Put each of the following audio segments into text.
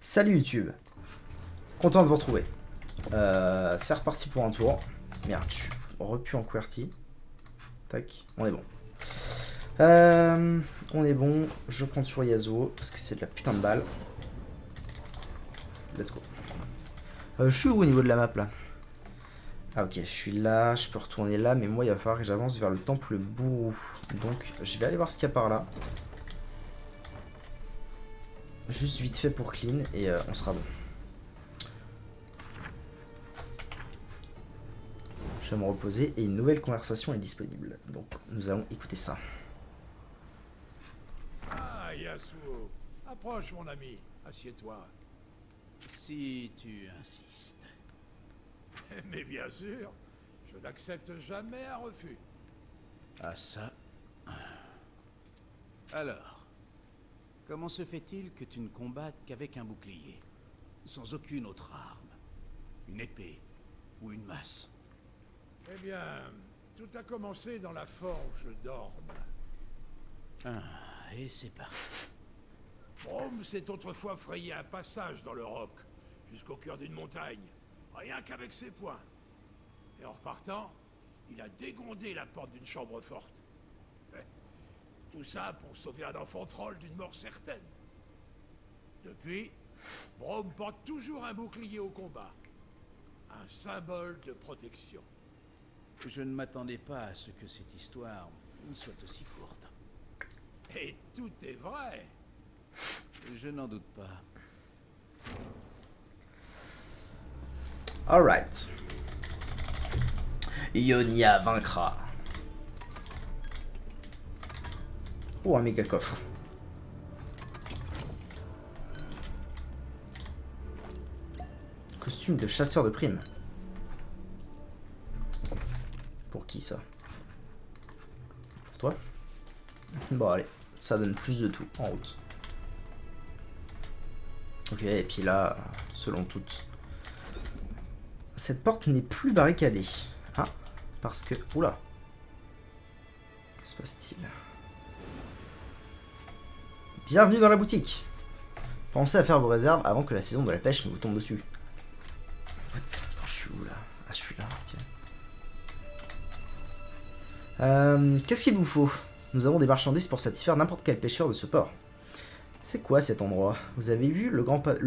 Salut YouTube, content de vous retrouver. C'est reparti pour un tour. Merde, je suis repu en QWERTY. Tac, on est bon. On est bon, je compte sur Yasuo parce que c'est de la putain de balle. Let's go. Je suis où au niveau de la map là? Ah ok, je suis là, je peux retourner là, mais moi il va falloir que j'avance vers le temple bourreau. Donc je vais aller voir ce qu'il y a par là. Juste vite fait pour clean et on sera bon. Je vais me reposer et une nouvelle conversation est disponible. Donc nous allons écouter ça. Ah, Yasuo. Approche, mon ami. Assieds-toi. Si tu insistes. Mais bien sûr, je n'accepte jamais un refus. Ah ça. Alors, comment se fait-il que tu ne combattes qu'avec un bouclier, sans aucune autre arme? Une épée ou une masse? Eh bien, tout a commencé dans la forge d'Orne. Ah, et c'est parti. Braum s'est autrefois frayé un passage dans le roc, jusqu'au cœur d'une montagne, rien qu'avec ses poings. Et en repartant, il a dégondé la porte d'une chambre forte. Tout ça pour sauver un enfant troll d'une mort certaine. Depuis, Braum porte toujours un bouclier au combat. Un symbole de protection. Je ne m'attendais pas à ce que cette histoire soit aussi courte. Et tout est vrai. Je n'en doute pas. Alright. Ionia vaincra. Oh, un méga coffre. Costume de chasseur de primes. Pour qui ça? Pour toi? Bon allez, ça donne plus de tout en route. Ok, et puis là, selon toutes, cette porte n'est plus barricadée. Ah, parce que... Oula. Que se passe-t-il? Bienvenue dans la boutique. Pensez à faire vos réserves avant que la saison de la pêche ne vous tombe dessus. What? Attends, je suis où là? Ah, je suis là, ok. Qu'est-ce qu'il vous faut? Nous avons des marchandises pour satisfaire n'importe quel pêcheur de ce port. C'est quoi cet endroit? Vous avez vu le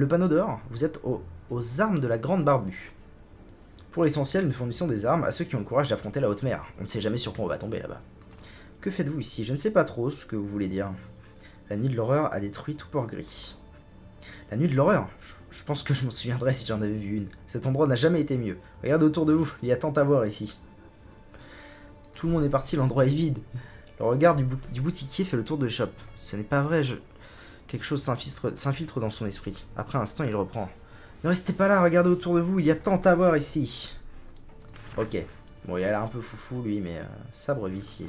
panneau dehors? Vous êtes aux armes de la Grande Barbue. Pour l'essentiel, nous fournissons des armes à ceux qui ont le courage d'affronter la haute mer. On ne sait jamais sur quoi on va tomber là-bas. Que faites-vous ici? Je ne sais pas trop ce que vous voulez dire. La nuit de l'horreur a détruit tout Port-Gris. La nuit de l'horreur? Je pense que je m'en souviendrai si j'en avais vu une. Cet endroit n'a jamais été mieux. Regardez autour de vous, il y a tant à voir ici. Tout le monde est parti, l'endroit est vide. Le regard du boutiquier fait le tour de l'échoppe. Ce n'est pas vrai, quelque chose s'infiltre dans son esprit. Après un instant, il reprend. Ne restez pas là, regardez autour de vous, il y a tant à voir ici. Ok. Bon, il a l'air un peu foufou, lui, mais sabre vicié.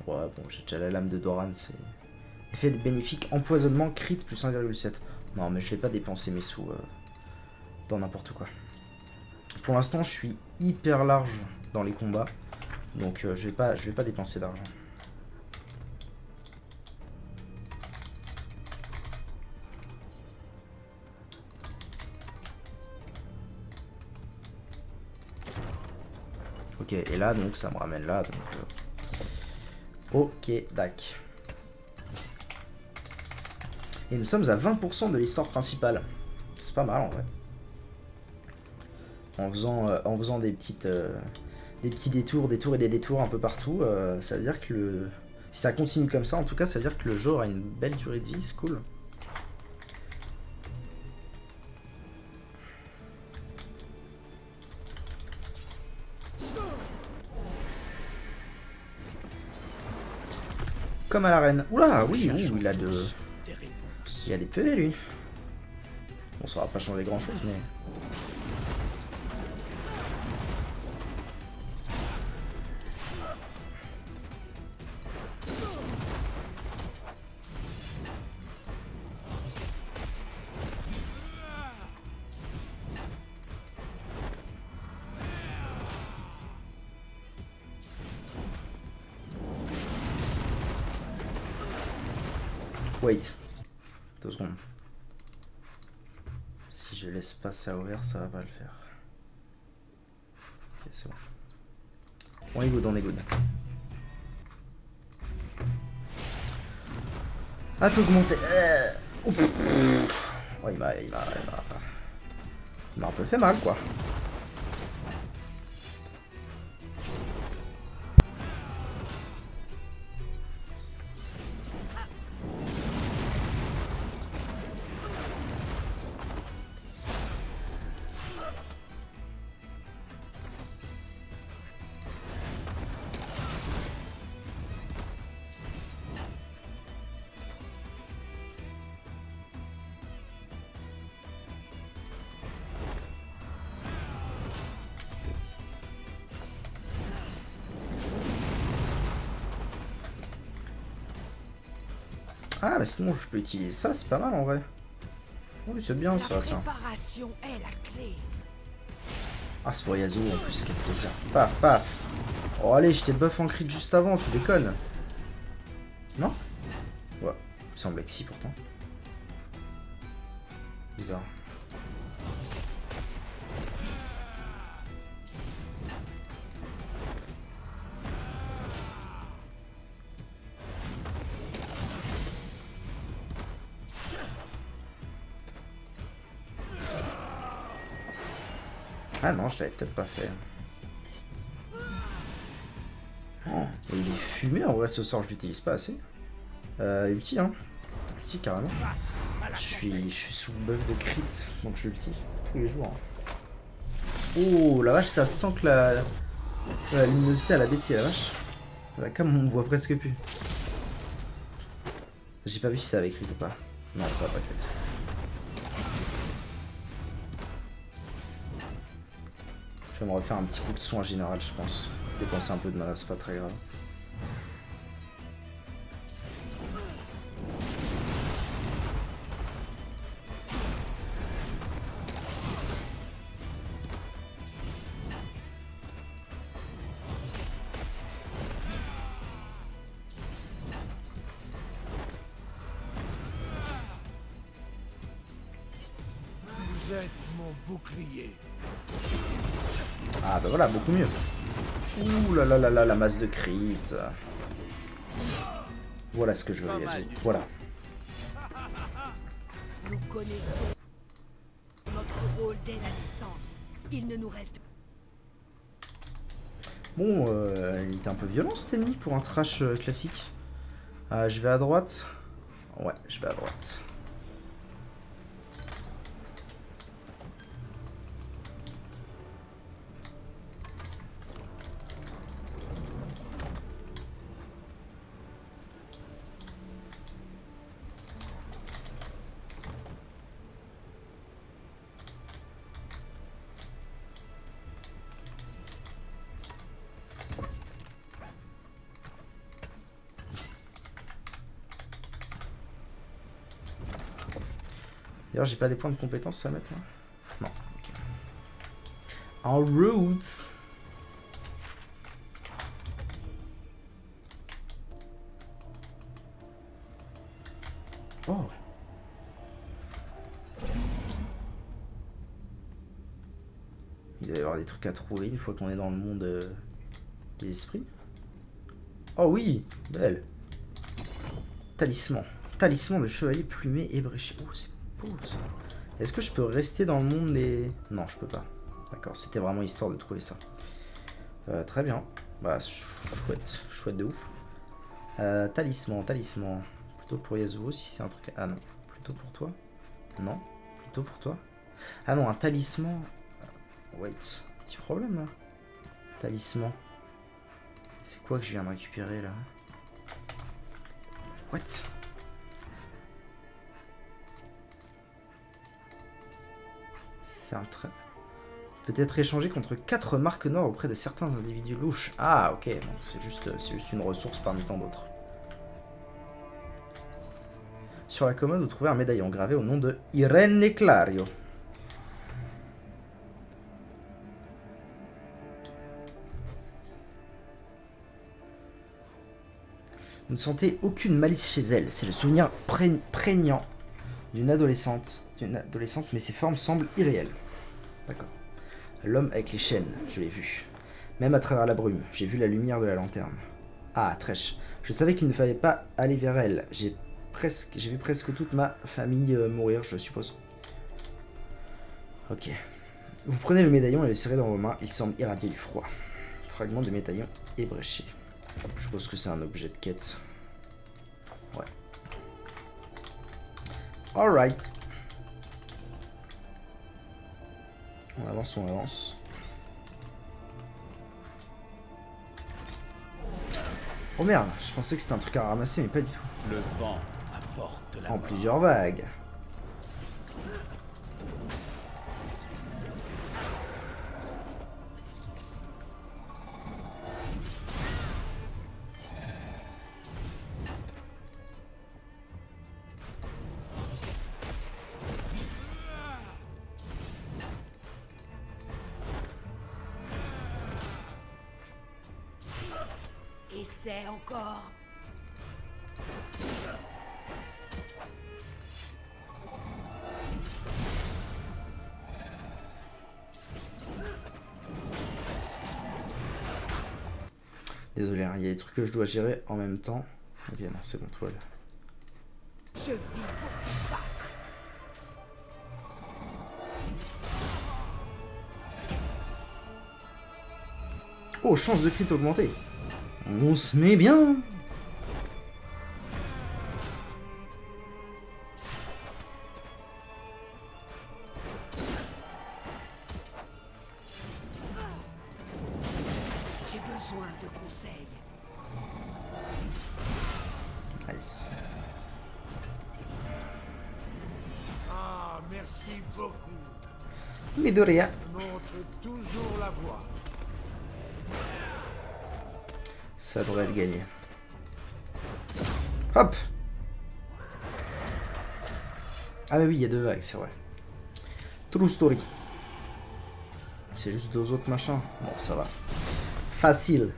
Ouais, bon, j'ai déjà la lame de Doran, c'est... Effet bénéfique, empoisonnement, crit, plus 1,7. Non, mais je vais pas dépenser mes sous dans n'importe quoi. Pour l'instant, je suis hyper large dans les combats. Donc, je vais pas dépenser d'argent. Ok, et là, donc, ça me ramène là. Donc, ok, dac. Et nous sommes à 20% de l'histoire principale. C'est pas mal, en vrai. En faisant des petits détours, et des détours un peu partout, ça veut dire que si ça continue comme ça, en tout cas, ça veut dire que le jeu aura une belle durée de vie, c'est cool. Comme à l'arène. Oula, oui, il a des PV, lui. Bon, ça va pas changer grand chose, mais... Wait. 2 secondes. Si je laisse pas ça ouvert, ça va pas le faire. Ok, c'est bon. On est good, on est good. Ah, t'as augmenté. Oh, il m'a un peu fait mal, quoi. Ah, mais sinon, je peux utiliser ça, c'est pas mal en vrai. Oui, c'est bien ça, tiens. Préparation est la clé. Ah, c'est pour Yasuo en plus, quel plaisir. Paf, paf. Oh, allez, je t'ai buff en crit juste avant, tu déconnes. Non? Ouais, il semble que si pourtant. Bizarre. Ah non, je l'avais peut-être pas fait. Oh, il est fumé en vrai ce sort, je l'utilise pas assez. Ulti hein. Ulti carrément. Je suis sous buff de crit, donc je l'ulti tous les jours. Hein. Oh la vache, ça sent que la luminosité elle a baissé la vache. La cam on me voit presque plus. J'ai pas vu si ça avait crit ou pas. Non, ça va pas crit. Je vais me refaire un petit coup de son en général, je pense. Dépenser un peu de mana, c'est pas très grave. Vous êtes mon bouclier. Ah bah voilà, beaucoup mieux. Ouh là là là là, la masse de crit. Voilà ce que je veux, Yasuo. Voilà. Nous connaissons notre rôle dès la naissance. Il ne nous reste Bon, il était un peu violent cet ennemi pour un trash classique. Je vais à droite. Ouais, je vais à droite. D'ailleurs, j'ai pas des points de compétence à mettre là. Non, ok. En route. Oh. Il va y avoir des trucs à trouver une fois qu'on est dans le monde des esprits. Oh oui, belle. Talisman. Talisman de chevalier plumé et bréché. Oh, c'est beau ça. Est-ce que je peux rester dans le monde des... Non, je peux pas. D'accord, c'était vraiment histoire de trouver ça. Très bien. Bah, chouette. Chouette de ouf. Talisman, talisman. Plutôt pour Yasuo si c'est un truc... Ah non. Plutôt pour toi. Non. Plutôt pour toi. Ah non, un talisman... Wait. Petit problème là. Talisman. C'est quoi que je viens de récupérer là? What? C'est un trait. Peut-être échangé contre 4 marques noires auprès de certains individus louches. Ah ok, donc c'est juste une ressource parmi tant d'autres. Sur la commode, vous trouvez un médaillon gravé au nom de Irene Clario. Vous ne sentez aucune malice chez elle. C'est le souvenir prégnant d'une adolescente, mais ses formes semblent irréelles. D'accord. L'homme avec les chaînes, je l'ai vu. Même à travers la brume, j'ai vu la lumière de la lanterne. Ah, Trèche. Je savais qu'il ne fallait pas aller vers elle. J'ai vu presque toute ma famille mourir, je suppose. Ok. Vous prenez le médaillon et le serrez dans vos mains. Il semble irradier du froid. Fragment de médaillon ébréché. Je suppose que c'est un objet de quête. Ouais. Alright. On avance, on avance. Oh merde, je pensais que c'était un truc à ramasser, mais pas du tout. Le vent apporte la En mort. plusieurs vagues. Essaie encore. Désolé, hein, il y a des trucs que je dois gérer en même temps. Ok, non, c'est bon, tout va bien. Je vis pour combattre. Oh, chance de crit augmentée. On se met bien. J'ai besoin de conseils. Nice. Ah, merci beaucoup. Mais de rien. Montre toujours la voie. Ça devrait être gagné. Hop. Ah mais oui, il y a deux vagues, c'est vrai. True story. C'est juste deux autres machins. Bon, ça va. Facile.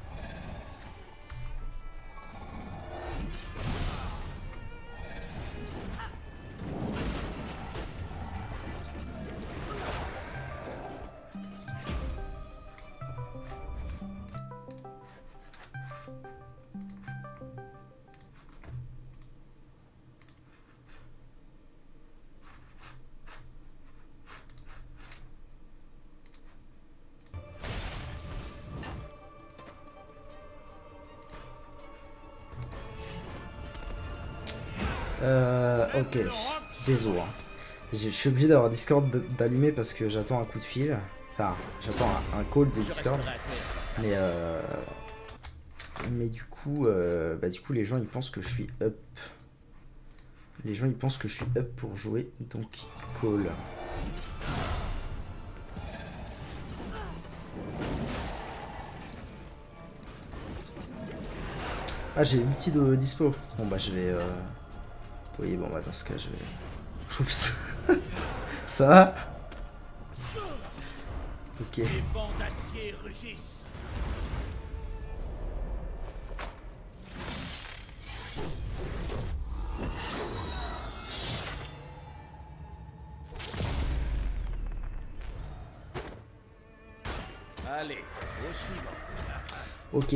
Ok. Désolé. Je suis obligé d'avoir Discord d'allumer parce que j'attends un coup de fil. Enfin, j'attends un call de Je Discord. resterai à terre. Mais du coup, les gens ils pensent que je suis up. Les gens ils pensent que je suis up pour jouer, donc call. Ah, j'ai l'outil de dispo. Bon bah je vais. Oui, bon bah dans ce cas je vais. Oups. Ça va? Ok. Les vents d'acier rugissent. Allez, au suivant. Ok,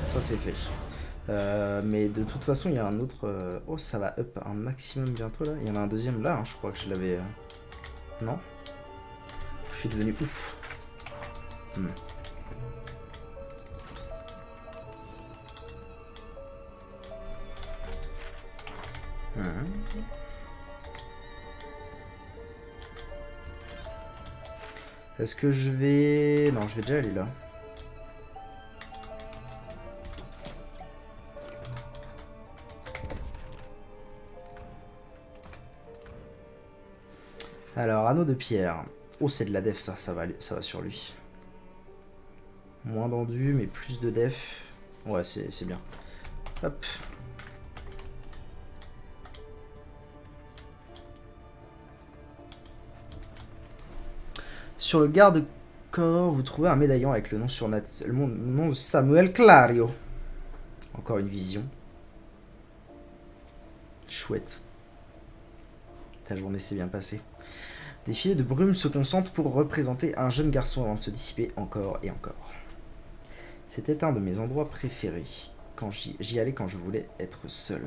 ça c'est fait. Mais de toute façon, il y a un autre. Oh, ça va up un maximum bientôt là. Il y en a un deuxième là, hein, je crois que je l'avais. Non? Je suis devenu ouf. Hmm. Est-ce que je vais... Non, je vais déjà aller là. Alors, anneau de pierre. Oh, c'est de la def ça, ça va sur lui. Moins d'endu, mais plus de def. Ouais, c'est bien. Hop. Sur le garde-corps, vous trouvez un médaillon avec le nom le nom de Samuel Clario. Encore une vision. Chouette. Ta journée s'est bien passée. Des filets de brume se concentrent pour représenter un jeune garçon avant de se dissiper encore et encore. C'était un de mes endroits préférés. Quand j'y allais quand je voulais être seul.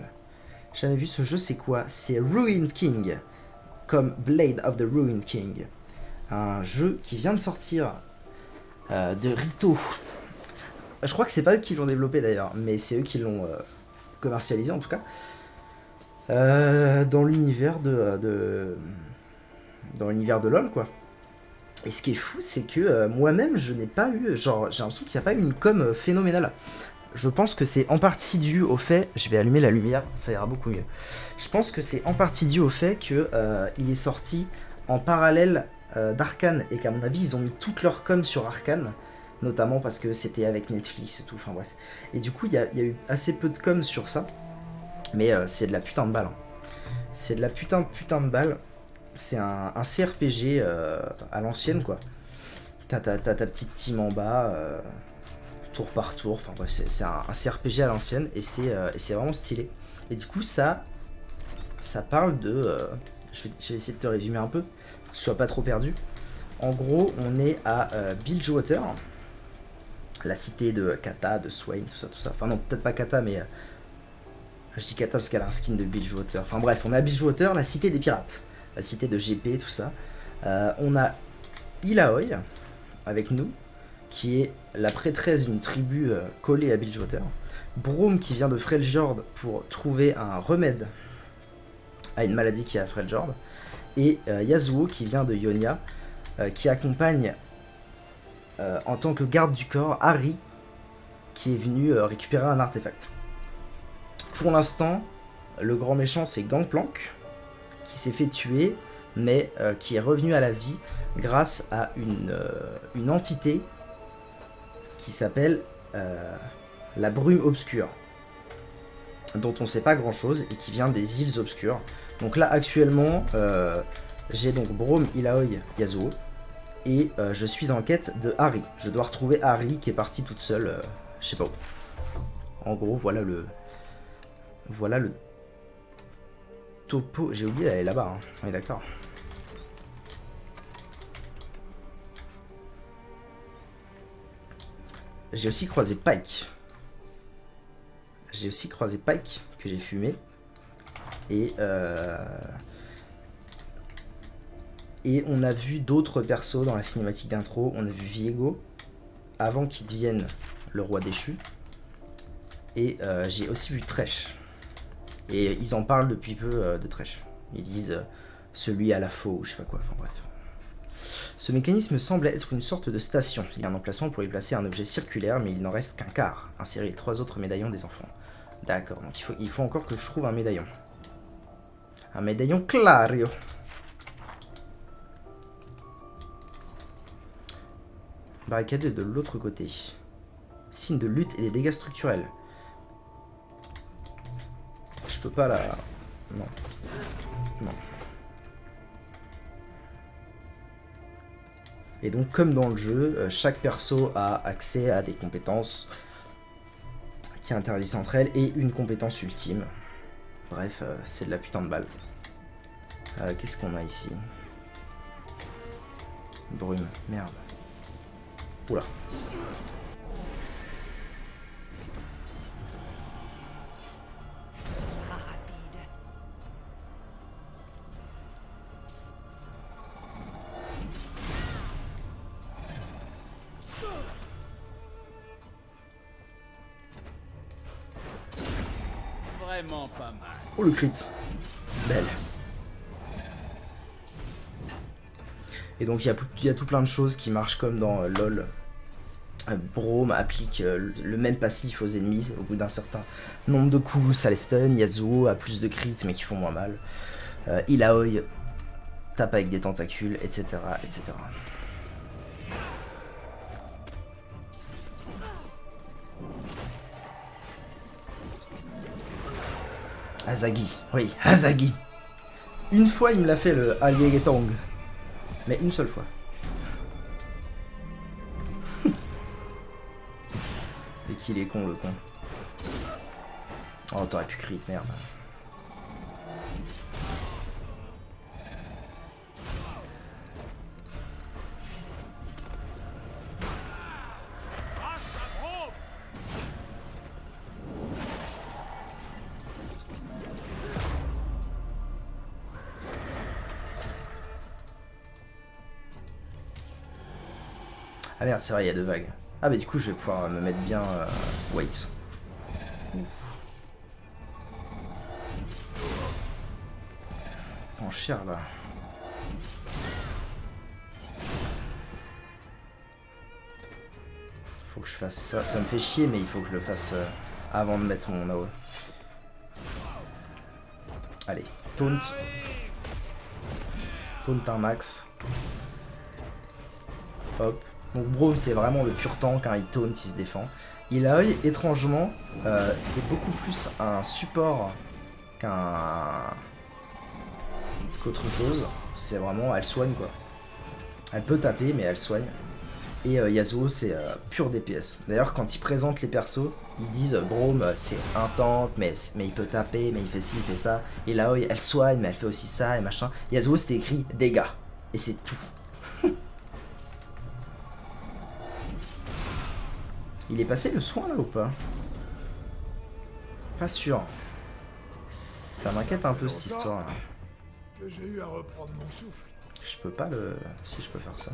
Jamais vu ce jeu, c'est quoi? C'est Ruined King. Comme Blade of the Ruined King. Un jeu qui vient de sortir de Rito. Je crois que c'est pas eux qui l'ont développé d'ailleurs, mais c'est eux qui l'ont commercialisé en tout cas. Dans l'univers dans l'univers de LoL quoi. Et ce qui est fou, c'est que moi-même je n'ai pas eu, genre j'ai l'impression qu'il n'y a pas eu une com phénoménale. Je pense que c'est en partie dû au fait, je vais allumer la lumière, ça ira beaucoup mieux. Je pense que c'est en partie dû au fait que il est sorti en parallèle d'Arcane et qu'à mon avis ils ont mis toute leur com sur Arcane, notamment parce que c'était avec Netflix et tout, enfin bref. Et du coup il y a eu assez peu de com sur ça, mais c'est de la putain de balle. Hein. C'est de la putain de balle. C'est un CRPG à l'ancienne quoi. T'as ta petite team en bas, tour par tour, enfin bref, c'est un CRPG à l'ancienne et c'est vraiment stylé. Et du coup ça parle de... je vais essayer de te résumer un peu, pour que tu sois pas trop perdu. En gros, on est à Bilgewater, la cité de Kata, de Swain, tout ça. Enfin non, peut-être pas Kata, mais... je dis Kata parce qu'elle a un skin de Bilgewater. Enfin bref, on est à Bilgewater, la cité des pirates. La cité de GP, tout ça. On a Illaoi avec nous, qui est la prêtresse d'une tribu collée à Bilgewater. Braum qui vient de Freljord pour trouver un remède à une maladie qui est à Freljord. Et Yasuo qui vient de Ionia, qui accompagne en tant que garde du corps Ahri, qui est venu récupérer un artefact. Pour l'instant, le grand méchant c'est Gangplank, qui s'est fait tuer, mais qui est revenu à la vie grâce à une entité qui s'appelle la brume obscure, dont on sait pas grand chose et qui vient des îles obscures. Donc là actuellement j'ai donc Braum, Illaoi, Yasuo et je suis en quête de Ahri. Je dois retrouver Ahri qui est partie toute seule, je sais pas où. En gros voilà le topo, j'ai oublié d'aller là-bas, hein. On est d'accord. J'ai aussi croisé Pike. Que j'ai fumé. Et on a vu d'autres persos dans la cinématique d'intro. On a vu Viego, avant qu'il devienne le roi déchu. Et j'ai aussi vu Thresh. Et ils en parlent depuis peu de Thresh. Ils disent celui à la faux, ou je sais pas quoi, enfin bref. Ce mécanisme semble être une sorte de station. Il y a un emplacement pour y placer un objet circulaire, mais il n'en reste qu'un quart. Insérer les 3 autres médaillons des enfants. D'accord, donc il faut encore que je trouve un médaillon. Un médaillon Clario. Barricade de l'autre côté. Signe de lutte et des dégâts structurels. Je peux pas la... Non. Non. Et donc comme dans le jeu, chaque perso a accès à des compétences qui interagissent entre elles et une compétence ultime. Bref, c'est de la putain de balle. Qu'est-ce qu'on a ici? Brume, merde. Oula. Ce sera rapide. Vraiment pas mal. Oh le crit. Belle. Et donc il y a tout plein de choses qui marchent comme dans LoL. Braum applique le même passif aux ennemis au bout d'un certain nombre de coups, ça les stun. Yasuo a plus de crits mais qui font moins mal. Illaoi tape avec des tentacules, etc. etc. Azagi, oui, Azagi. Une fois il me l'a fait le Aliegetong. Mais une seule fois. Et qu'il est con le con. Oh t'aurais pu crit, merde. Ah merde, c'est vrai, il y a 2 vagues. Ah bah du coup, je vais pouvoir me mettre bien... wait. En cher, là. Faut que je fasse ça. Ça me fait chier, mais il faut que je le fasse avant de mettre mon AOE. Allez, taunt. Taunt un max. Hop. Donc Braum, c'est vraiment le pur tank, hein, il taunt, il se défend. Il a étrangement, c'est beaucoup plus un support qu'autre chose. C'est vraiment, elle soigne quoi. Elle peut taper, mais elle soigne. Et Yasuo, c'est pur DPS. D'ailleurs, quand ils présentent les persos, ils disent Braum, c'est un tank, mais il peut taper, mais il fait ci, il fait ça. Et là, elle soigne, mais elle fait aussi ça, et machin. Yasuo, c'était écrit dégâts. Et c'est tout. Il est passé le soin là ou pas? Pas sûr. Ça m'inquiète un peu cette histoire là. Que j'ai eu à reprendre mon souffle. Je peux pas le... Si je peux faire ça.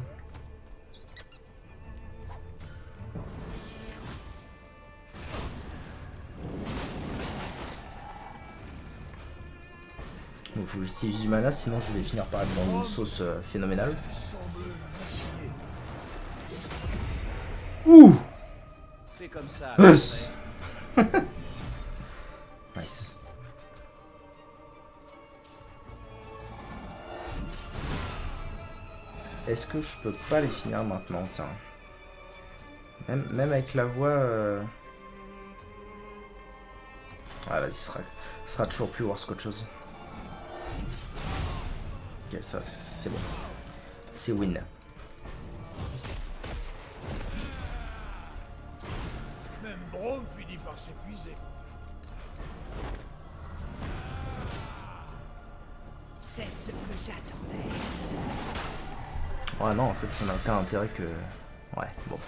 Bon, faut que j'utilise du mana, sinon je vais finir par être dans une sauce phénoménale. Ouh! C'est comme ça. Nice. Est-ce que je peux pas les finir maintenant, tiens. Même avec la voix... Ah vas-y, ce sera toujours plus worse qu'autre chose. Ok, ça, c'est bon. C'est win. Même Braum finit par s'épuiser. C'est ce que j'attendais. Ouais, non, en fait, ça n'a aucun intérêt que... Ouais, bon.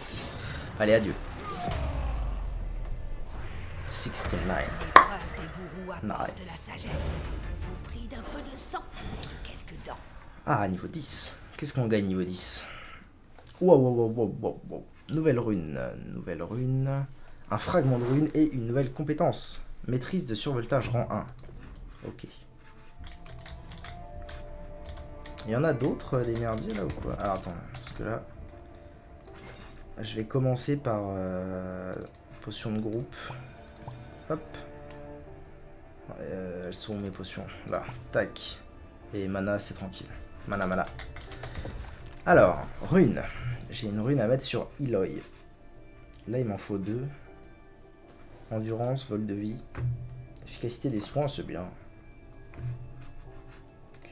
Allez, adieu. 69. L'épreuve des gourous apporte Nice. la sagesse. Au prix d'un peu de sang et quelques dents. Ah, niveau 10. Qu'est-ce qu'on gagne niveau 10? Wow, wow, wow, wow, wow, wow. Nouvelle rune. Nouvelle rune. Un fragment de rune et une nouvelle compétence. Maîtrise de survoltage rang 1. Ok. Il y en a d'autres des merdiers là ou quoi? Alors attends, parce que là... Je vais commencer par... potion de groupe. Hop. Elles sont où mes potions? Là, tac. Et mana, c'est tranquille. Mana. Alors, rune. J'ai une rune à mettre sur Eloy. Là, il m'en faut 2. Endurance, vol de vie. Efficacité des soins, c'est bien. Ok.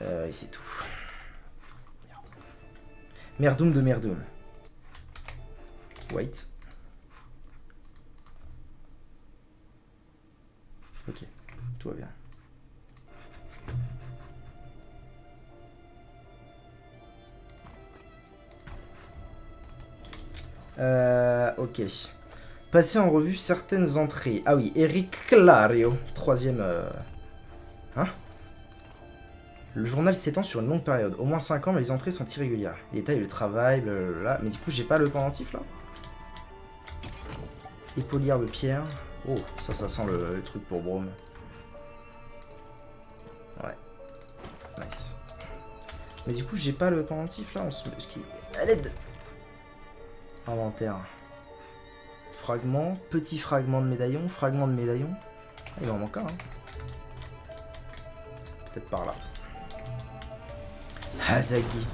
Et c'est tout. Merdoum de Merdoum. Wait. Ok, tout va bien. Ok. Passer en revue certaines entrées. Ah oui, Eric Clario. Troisième... Hein? Le journal s'étend sur une longue période. Au moins 5 ans, mais les entrées sont irrégulières. Les détails, le travail, blablabla. Mais du coup, j'ai pas le pendentif, là? Épaulière de pierre. Oh, ça sent le truc pour Braum. Ouais. Nice. Mais du coup, j'ai pas le pendentif, là. À l'aide. Inventaire. Fragment. Petit fragment de médaillon. Fragment de médaillon. Ah, il en manque un. Hein. Peut-être par là. Hazagi.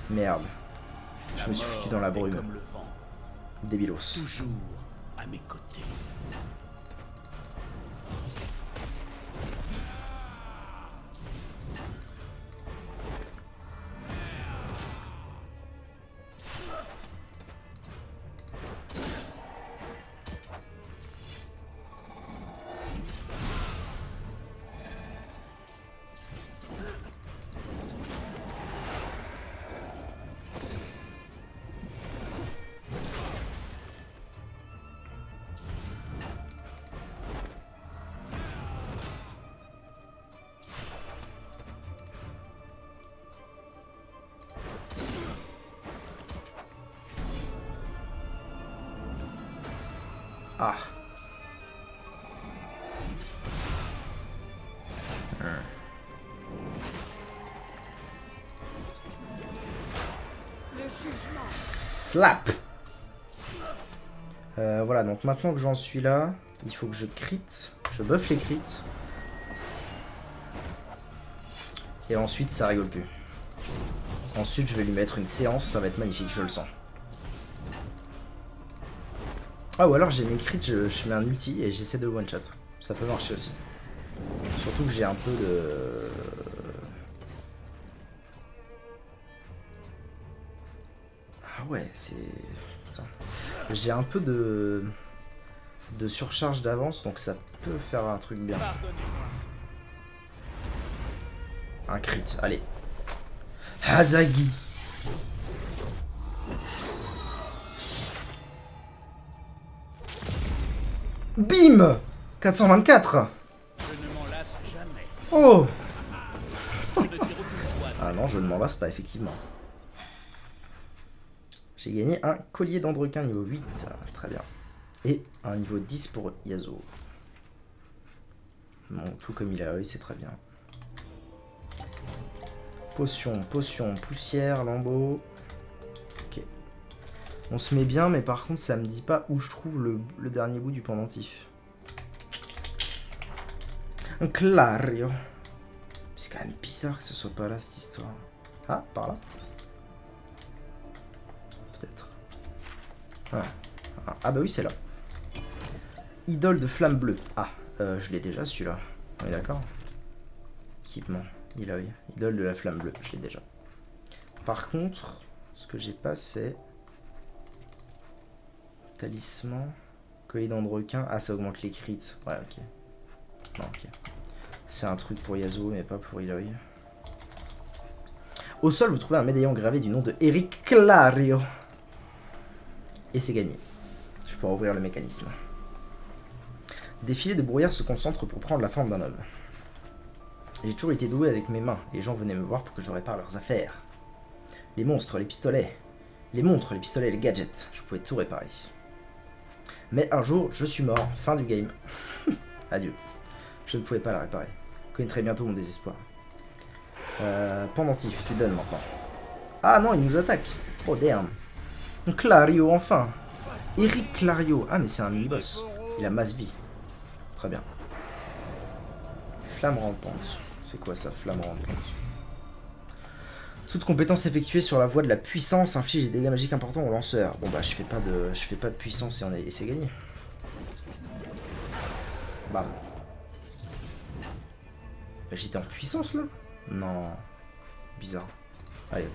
Merde. Je me suis foutu dans la brume. Comme le vent, Débilos. toujours à mes côtés. Ah. Le jugement. Slap. Voilà, donc maintenant que j'en suis là, il faut que je crit. Je buff les crits. Et ensuite, ça rigole plus. Ensuite, je vais lui mettre une séance, ça va être magnifique, je le sens. Ah, ou alors j'ai mes crits, je mets un ulti et j'essaie de one shot. Ça peut marcher aussi. Surtout que j'ai un peu de... Ah ouais, c'est... J'ai un peu de surcharge d'avance, donc ça peut faire un truc bien. Un crit, allez. Hazagi. Bim 424. Je ne m'en lasse jamais. Oh. Je ne tire aucune joie. Ah non, je ne m'en lasse pas, effectivement. J'ai gagné un collier d'Andrequin niveau 8. Très bien. Et un niveau 10 pour Yasuo. Bon, tout comme il a eu, c'est très bien. Potion, potion, poussière, lambeau. Ok. On se met bien, mais par contre, ça me dit pas où je trouve le dernier bout du pendentif. Un clario. C'est quand même bizarre que ce soit pas là, cette histoire. Ah, par là. Peut-être. Ah bah oui, c'est là. Idole de flamme bleue. Ah, je l'ai déjà celui-là. On est d'accord? Équipement. Idole de la flamme bleue, je l'ai déjà. Par contre, ce que j'ai pas, c'est... Talisman. Collier d'Andrequin. Ah, ça augmente les crits. Ouais, ok. Non, ok. C'est un truc pour Yasuo, mais pas pour Eloy. Au sol, vous trouvez un médaillon gravé du nom de Eric Clario. Et c'est gagné. Je pourrais ouvrir le mécanisme. Des filets de brouillard se concentrent pour prendre la forme d'un homme. J'ai toujours été doué avec mes mains. Les gens venaient me voir pour que je répare leurs affaires. Les monstres, les pistolets. Les montres, les pistolets, les gadgets. Je pouvais tout réparer. Mais un jour, je suis mort. Fin du game. Adieu. Je ne pouvais pas la réparer. Vous connaîtrez bientôt mon désespoir. Pendentif, tu donnes maintenant. Ah non, il nous attaque. Oh damn. Clario, enfin. Eric Clario. Ah, mais c'est un mini-boss. Il a masse vie. Très bien. Flamme rampante. C'est quoi ça, flamme rampante? Toute compétence effectuée sur la voie de la puissance inflige des dégâts magiques importants au lanceur. Bon bah je fais pas de puissance et c'est gagné. Bam. Bah, j'étais en puissance là? Non. Bizarre. Allez hop.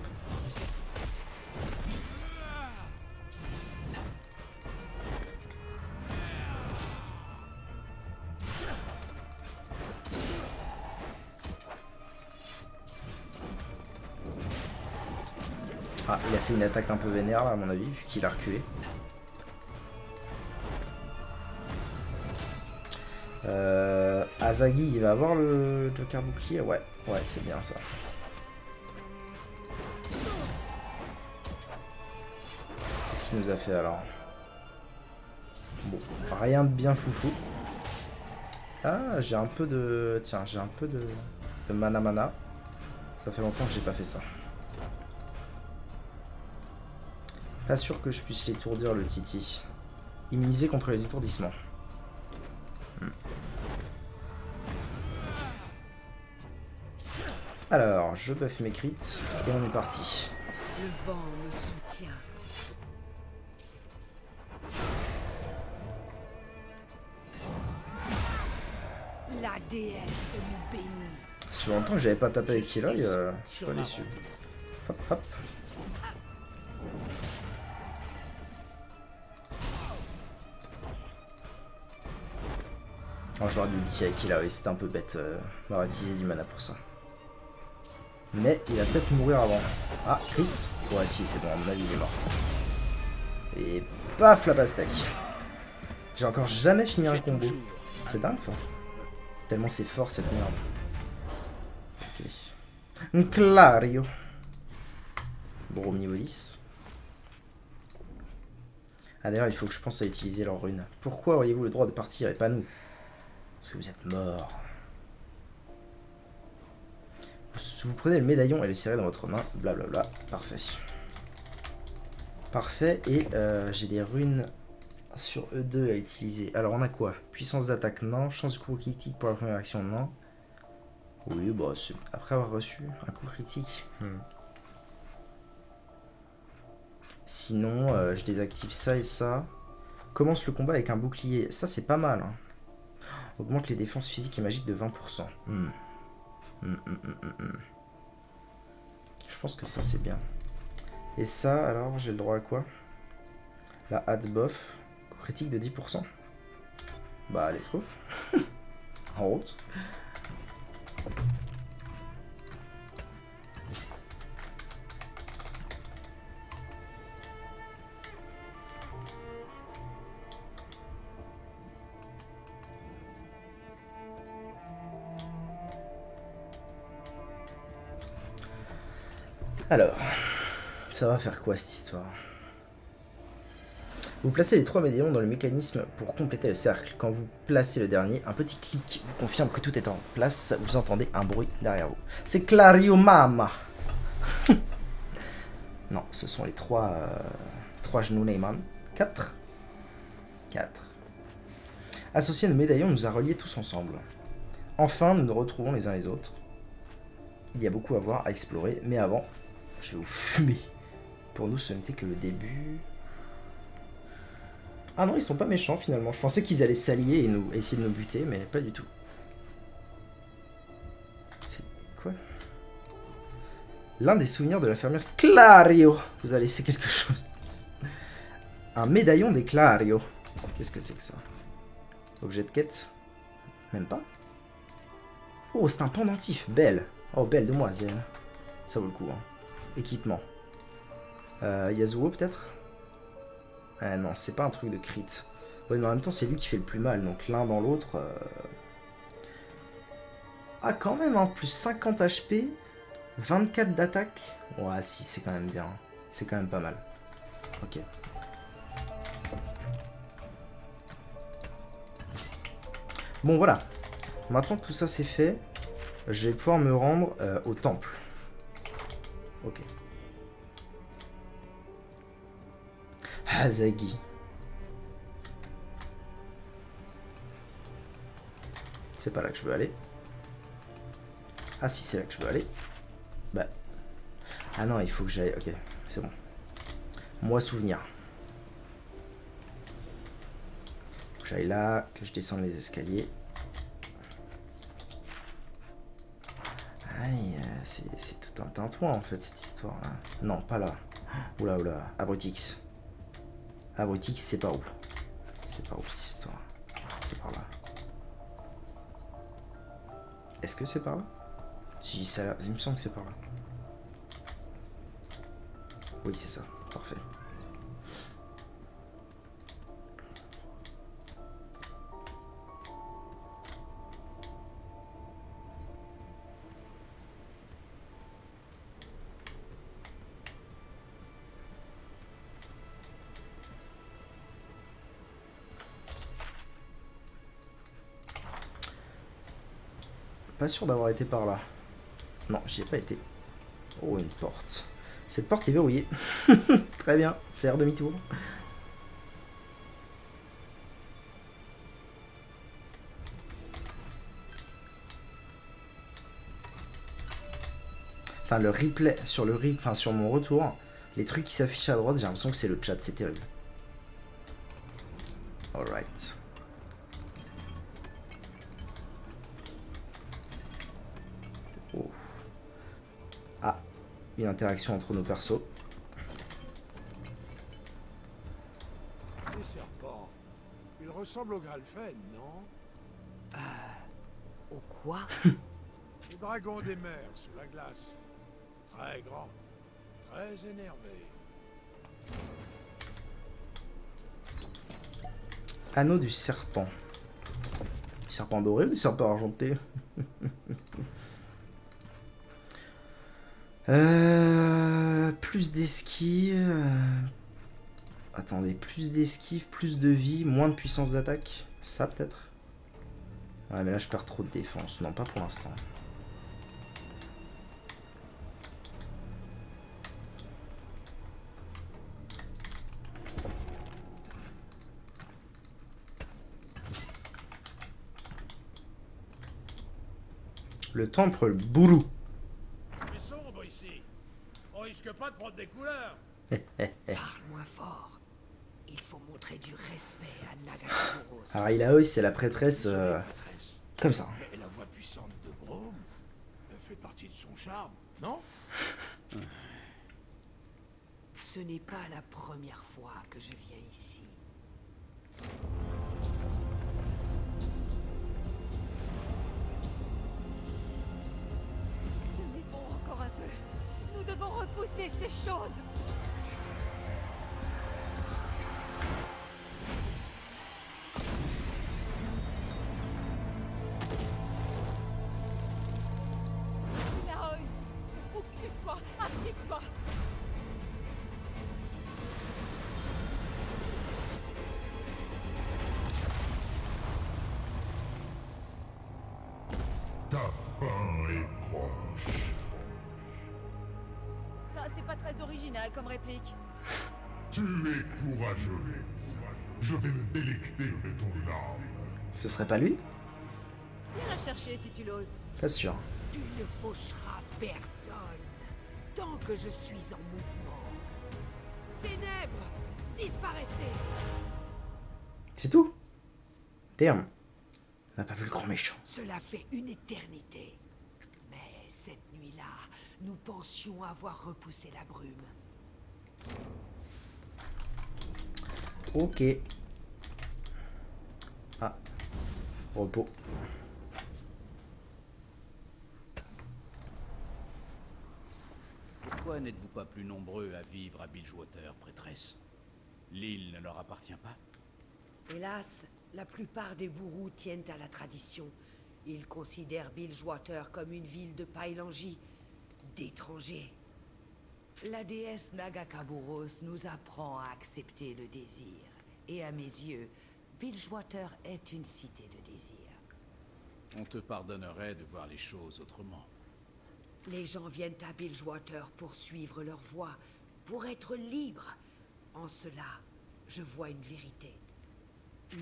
Ah, il a fait une attaque un peu vénère là à mon avis, vu qu'il a reculé. Hazagi, il va avoir le Joker bouclier. Ouais, ouais, c'est bien ça. Qu'est-ce qu'il nous a fait alors? Bon, rien de bien foufou. Ah, j'ai un peu de... Tiens, j'ai un peu de mana. Ça fait longtemps que j'ai pas fait ça. Pas sûr que je puisse l'étourdir le Titi. Immunisé contre les étourdissements. Alors, je buff mes crits et on est parti. Le vent me soutient. La déesse nous bénit. Ça fait longtemps que j'avais pas tapé avec Eloy, je suis pas déçu. Hop, hop. Oh, j'aurais dû l'ulti avec Eloy, c'était un peu bête. On aurait utilisé du mana pour ça. Mais il va peut-être mourir avant. Ah, crit. Ouais, si, c'est bon, à mon avis, il est mort. Et paf, la pastèque. J'ai encore jamais fini un combo. C'est dingue ça. Tellement c'est fort cette merde. Ok. Un Clario. Gros niveau 10. Ah d'ailleurs, il faut que je pense à utiliser leur rune. Pourquoi auriez-vous le droit de partir et pas nous? Parce que vous êtes morts. Vous prenez le médaillon et le serrez dans votre main. Blablabla. Parfait. Parfait. Et j'ai des runes sur E2 à utiliser. Alors on a quoi? Puissance d'attaque, non. Chance de coup critique pour la première action, non. Oui, bah c'est après avoir reçu un coup critique. Sinon, je désactive ça et ça. Commence le combat avec un bouclier. Ça, c'est pas mal. Hein. Augmente les défenses physiques et magiques de 20%. Je pense que ça, c'est bien. Et ça, alors, j'ai le droit à quoi? La add buff. Coup critique de 10%. Bah, let's go. En route. Alors, ça va faire quoi cette histoire? Vous placez les 3 médaillons dans le mécanisme pour compléter le cercle. Quand vous placez le dernier, un petit clic vous confirme que tout est en place. Vous entendez un bruit derrière vous. C'est Clario Mama. Non, ce sont les 3 genoux Neyman. 4. Associer nos médaillons nous a reliés tous ensemble. Enfin, nous nous retrouvons les uns les autres. Il y a beaucoup à voir, à explorer, mais avant, je vais vous fumer. Pour nous, ce n'était que le début. Ah non, ils sont pas méchants finalement. Je pensais qu'ils allaient s'allier et nous essayer de nous buter, mais pas du tout. C'est quoi? L'un des souvenirs de la fermière Clario vous a laissé quelque chose. Un médaillon des Clario. Qu'est-ce que c'est que ça? Objet de quête? Même pas. Oh, c'est un pendentif. Belle. Oh, belle demoiselle. Ça vaut le coup. Hein. Équipement. Yasuo peut-être? Ah non, c'est pas un truc de crit. Ouais, mais en même temps, c'est lui qui fait le plus mal. Donc l'un dans l'autre... Ah, quand même, hein, plus 50 HP, 24 d'attaque. Ouais, si, c'est quand même bien. C'est quand même pas mal. Ok. Bon, voilà. Maintenant que tout ça c'est fait, je vais pouvoir me rendre au temple. Ok. Hazagi. C'est pas là que je veux aller. Ah si, c'est là que je veux aller. Bah. Ah non, il faut que j'aille... Ok, c'est bon. Moi, souvenir. Faut que j'aille là, que je descende les escaliers. Aïe, c'est tout un tintouin en fait cette histoire là. Non, pas là. Oula, oula. Abrutix. Abrutix, c'est par où? C'est par où cette histoire? C'est par là. Est-ce que c'est par là? Si, ça, il me semble que c'est par là. Oui, c'est ça. Parfait. Pas sûr d'avoir été par là. Non, j'y ai pas été. Oh, une porte. Cette porte est verrouillée. Très bien. Faire demi-tour. Enfin, le replay, enfin, sur mon retour, les trucs qui s'affichent à droite, j'ai l'impression que c'est le chat. C'est terrible. Alright. Oh. Ah, une interaction entre nos persos. Ces serpents, ils ressemblent aux Gralfen, non? Au quoi? Les dragons des mers sous la glace. Très grands, très énervés. Anneau du serpent. Du serpent doré ou du serpent argenté? Plus d'esquive. Attendez, plus d'esquive, plus de vie, moins de puissance d'attaque. Ça peut-être. Ouais, mais là je perds trop de défense. Non, pas pour l'instant. Le temple Bourou. C'est sombre ici. On risque pas de prendre des couleurs. Parle moins fort. Il faut montrer du respect à Nagakaburos. Alors Ilaoi, c'est la prêtresse Maîtresse. comme ça. Et la voix puissante de Brome fait partie de son charme, non? Ce n'est pas la première fois que je viens ici. Tenez bon encore un peu. Nous devons repousser ces choses. Laoi, où que tu sois, active-toi. Ta fin est proche. Ça, c'est pas très original comme réplique. Tu es courageuse. Je vais me délecter de ton âme. Ce serait pas lui? Viens la chercher si tu l'oses. Pas sûr. Tu ne faucheras personne tant que je suis en mouvement. Ténèbres, disparaissez. C'est tout? Damn. On n'a pas vu le grand méchant. Cela fait une éternité. Mais cette nuit-là, nous pensions avoir repoussé la brume. Ok. Ah. Repos. Pourquoi n'êtes-vous pas plus nombreux à vivre à Bilgewater, prêtresse? L'île ne leur appartient pas? Hélas, la plupart des bourrous tiennent à la tradition. Ils considèrent Bilgewater comme une ville de Pailangis, d'étrangers. La déesse Nagakaburos nous apprend à accepter le désir. Et à mes yeux, Bilgewater est une cité de désir. On te pardonnerait de voir les choses autrement. Les gens viennent à Bilgewater pour suivre leur voie, pour être libres. En cela, je vois une vérité.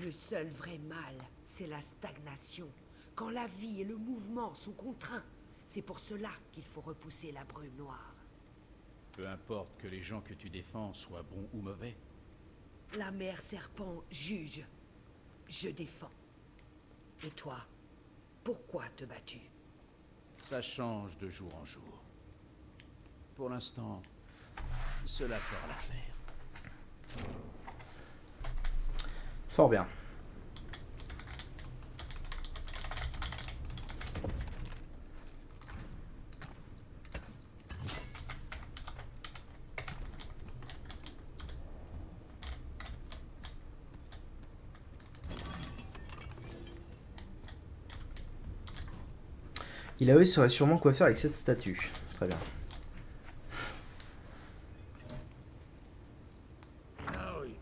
Le seul vrai mal, c'est la stagnation. Quand la vie et le mouvement sont contraints, c'est pour cela qu'il faut repousser la brume noire. Peu importe que les gens que tu défends soient bons ou mauvais. La mère serpent juge. Je défends. Et toi, pourquoi te bats-tu? Ça change de jour en jour. Pour l'instant, cela fera l'affaire. Fort bien. Ilaoi saurait sûrement quoi faire avec cette statue. Très bien. Ah oui.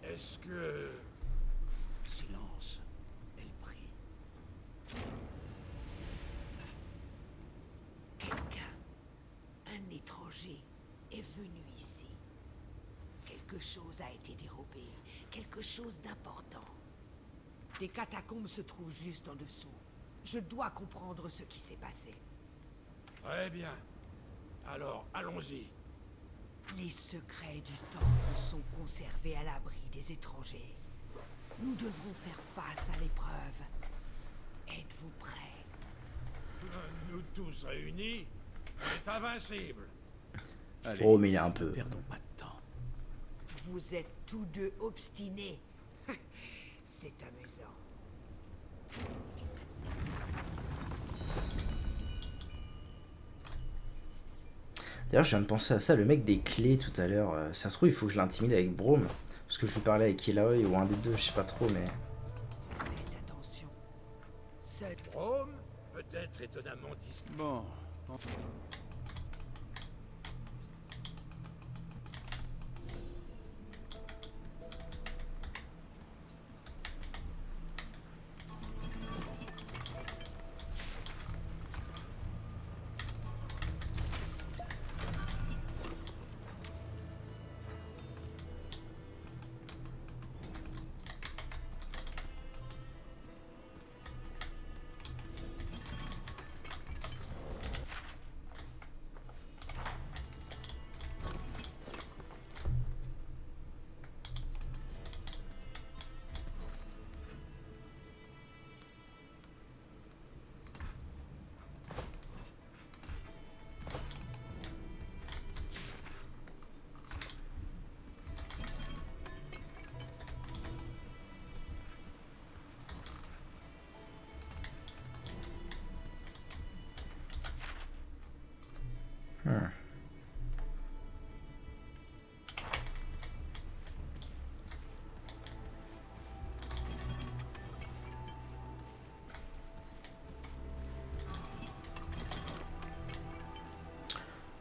Est-ce que... Silence. Elle prie. Quelqu'un, un étranger, est venu ici. Quelque chose a été dérobé, quelque chose d'important. Des catacombes se trouvent juste en dessous. Je dois comprendre ce qui s'est passé. Très bien. Alors, allons-y. Les secrets du temple sont conservés à l'abri des étrangers. Nous devrons faire face à l'épreuve. Êtes-vous prêts? Nous tous réunis, on est invincibles. Allez, Oh, mais il est un peu. ne perdons pas de temps. Vous êtes tous deux obstinés. C'est amusant. D'ailleurs, je viens de penser à ça, le mec des clés tout à l'heure. Ça se trouve, il faut que je l'intimide avec Brome. Parce que je lui parlais avec Ilaoi ou un des deux, je sais pas trop, mais. Faites attention. Seul Brome, peut-être étonnamment discret. Bon.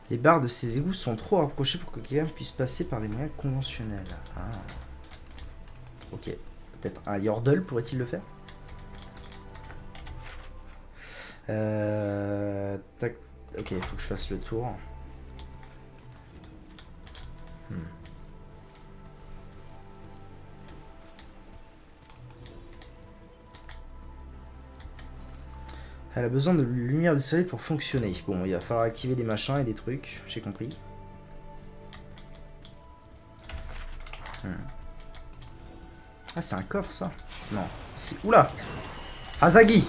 Les barres de ces égouts sont trop rapprochées pour que quelqu'un puisse passer par des moyens conventionnels. Ah. Ok. Peut-être un Yordle pourrait-il le faire? Tac. Ok, il faut que je fasse le tour. Elle a besoin de lumière du soleil pour fonctionner. Bon, il va falloir activer des machins et des trucs, j'ai compris. Ah, c'est un coffre ça? Non. Si. Oula! Hazagi!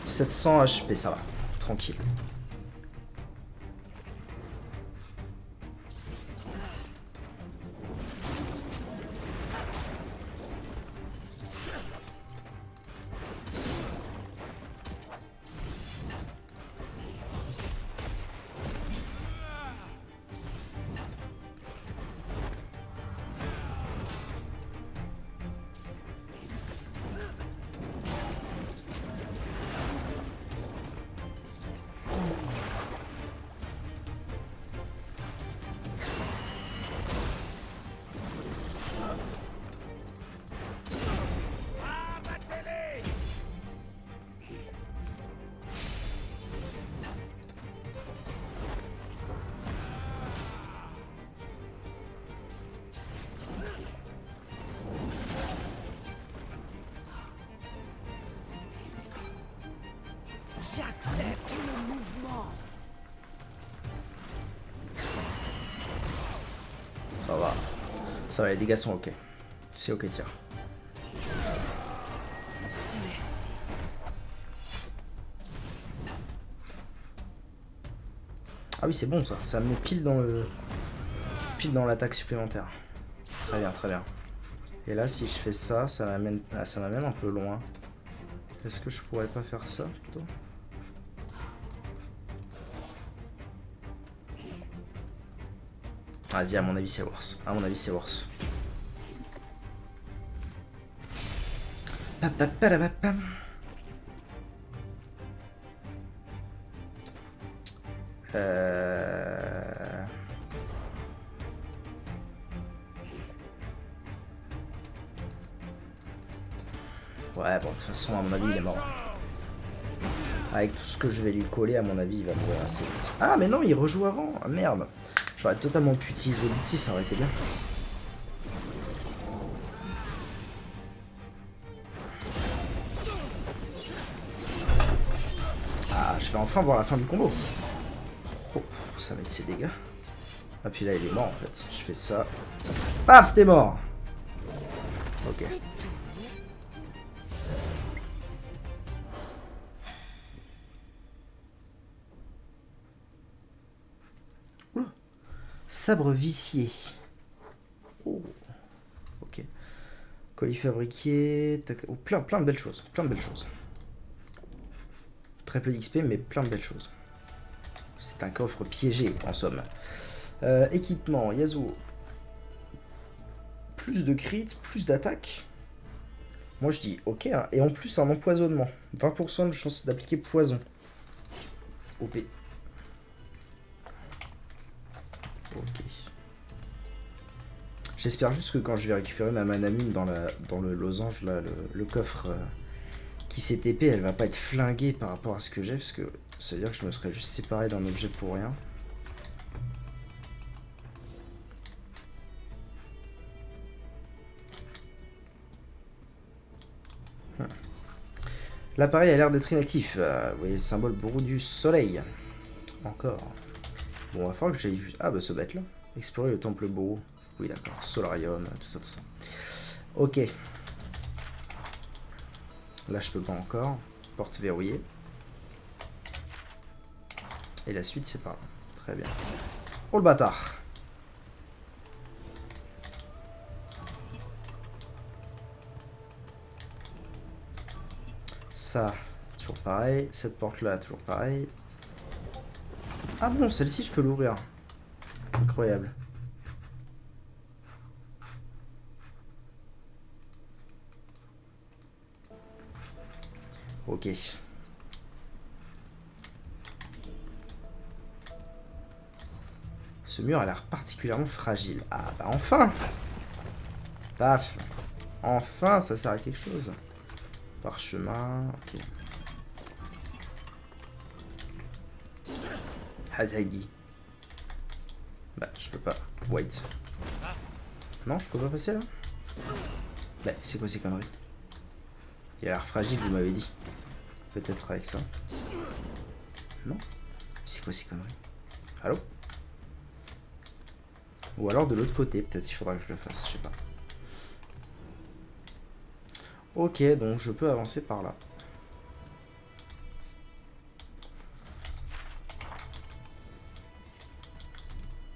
700 HP, ça va. Tranquille. J'accepte le mouvement. Ça va. Ça va, les dégâts sont ok. C'est ok, tiens. Merci. Ah oui, c'est bon ça. Ça me met pile dans le... pile dans l'attaque supplémentaire. Très bien, très bien. Et là, si je fais ça, ça m'amène un peu loin. Est-ce que je pourrais pas faire ça, plutôt? Vas-y, à mon avis, c'est worse. À mon avis, c'est worse. Ouais, bon, de toute façon, à mon avis, il est mort. Avec tout ce que je vais lui coller, à mon avis, il va mourir assez vite. Ah, mais non, il rejoue avant. Ah, merde. J'aurais totalement pu utiliser l'outil, ça aurait été bien. Ah, je vais enfin voir la fin du combo. Oh, ça va être ses dégâts. Ah, puis là, il est mort, en fait. Je fais ça. Paf, t'es mort. Ok. Oula. Sabre vicié. Oh. Ok. Colis fabriqué. Oh, plein de belles choses. Plein de belles choses. Très peu d'XP, mais plein de belles choses. C'est un coffre piégé, en somme. Équipement, Yasuo. Plus de crit, plus d'attaque. Moi je dis ok, hein. Et en plus un empoisonnement. 20% de chance d'appliquer poison. OP. Ok. J'espère juste que quand je vais récupérer ma manamine dans le losange, là, le coffre qui s'est TP, elle va pas être flinguée par rapport à ce que j'ai, parce que ça veut dire que je me serais juste séparé d'un objet pour rien. L'appareil a l'air d'être inactif. Vous voyez le symbole bourreau du soleil. Encore. Bon, il va falloir que j'aille... Ah, bah ça doit être là. Explorer le temple bourreau. Oui, d'accord. Solarium, tout ça, tout ça. Ok. Là, je peux pas encore. Porte verrouillée. Et la suite, c'est par là. Très bien. Oh, le bâtard. Ça, toujours pareil. Cette porte-là, toujours pareil. Ah bon, celle-ci, je peux l'ouvrir. Incroyable. Ok. Ce mur a l'air particulièrement fragile. Ah bah enfin. Paf. Enfin, ça sert à quelque chose. Parchemin, ok. Hazagi. Bah, je peux pas. Wait. Non, je peux pas passer là? Bah, c'est quoi ces conneries? Il a l'air fragile, vous m'avez dit. Peut-être avec ça. Non? C'est quoi ces conneries? Allô? Ou alors de l'autre côté, peut-être il faudra que je le fasse, je sais pas. Ok, donc je peux avancer par là.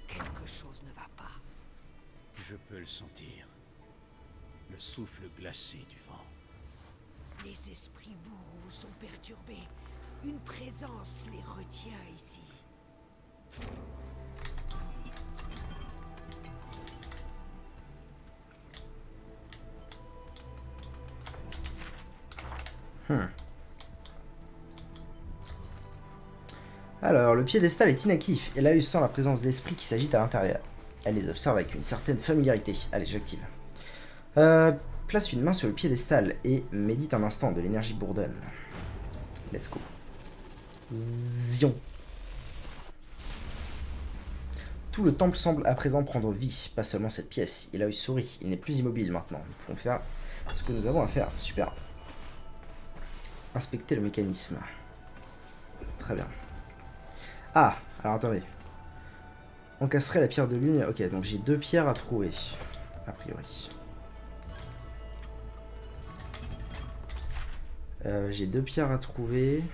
Quelque chose ne va pas. Je peux le sentir. Le souffle glacé du vent. Les esprits bourreaux sont perturbés. Une présence les retient ici. Alors, le piédestal est inactif et l'œil sent la présence d'esprits qui s'agitent à l'intérieur. Elle les observe avec une certaine familiarité. Allez, j'active. Place une main sur le piédestal et médite un instant, de l'énergie bourdonne. Let's go. Zion. Tout le temple semble à présent prendre vie, pas seulement cette pièce. Et l'œil sourit, il n'est plus immobile maintenant. Nous pouvons faire ce que nous avons à faire. Super. Inspecter le mécanisme. Très bien. Ah, alors attendez. Encastrer la pierre de lune. Ok, donc j'ai 2 pierres à trouver, a priori. J'ai 2 pierres à trouver.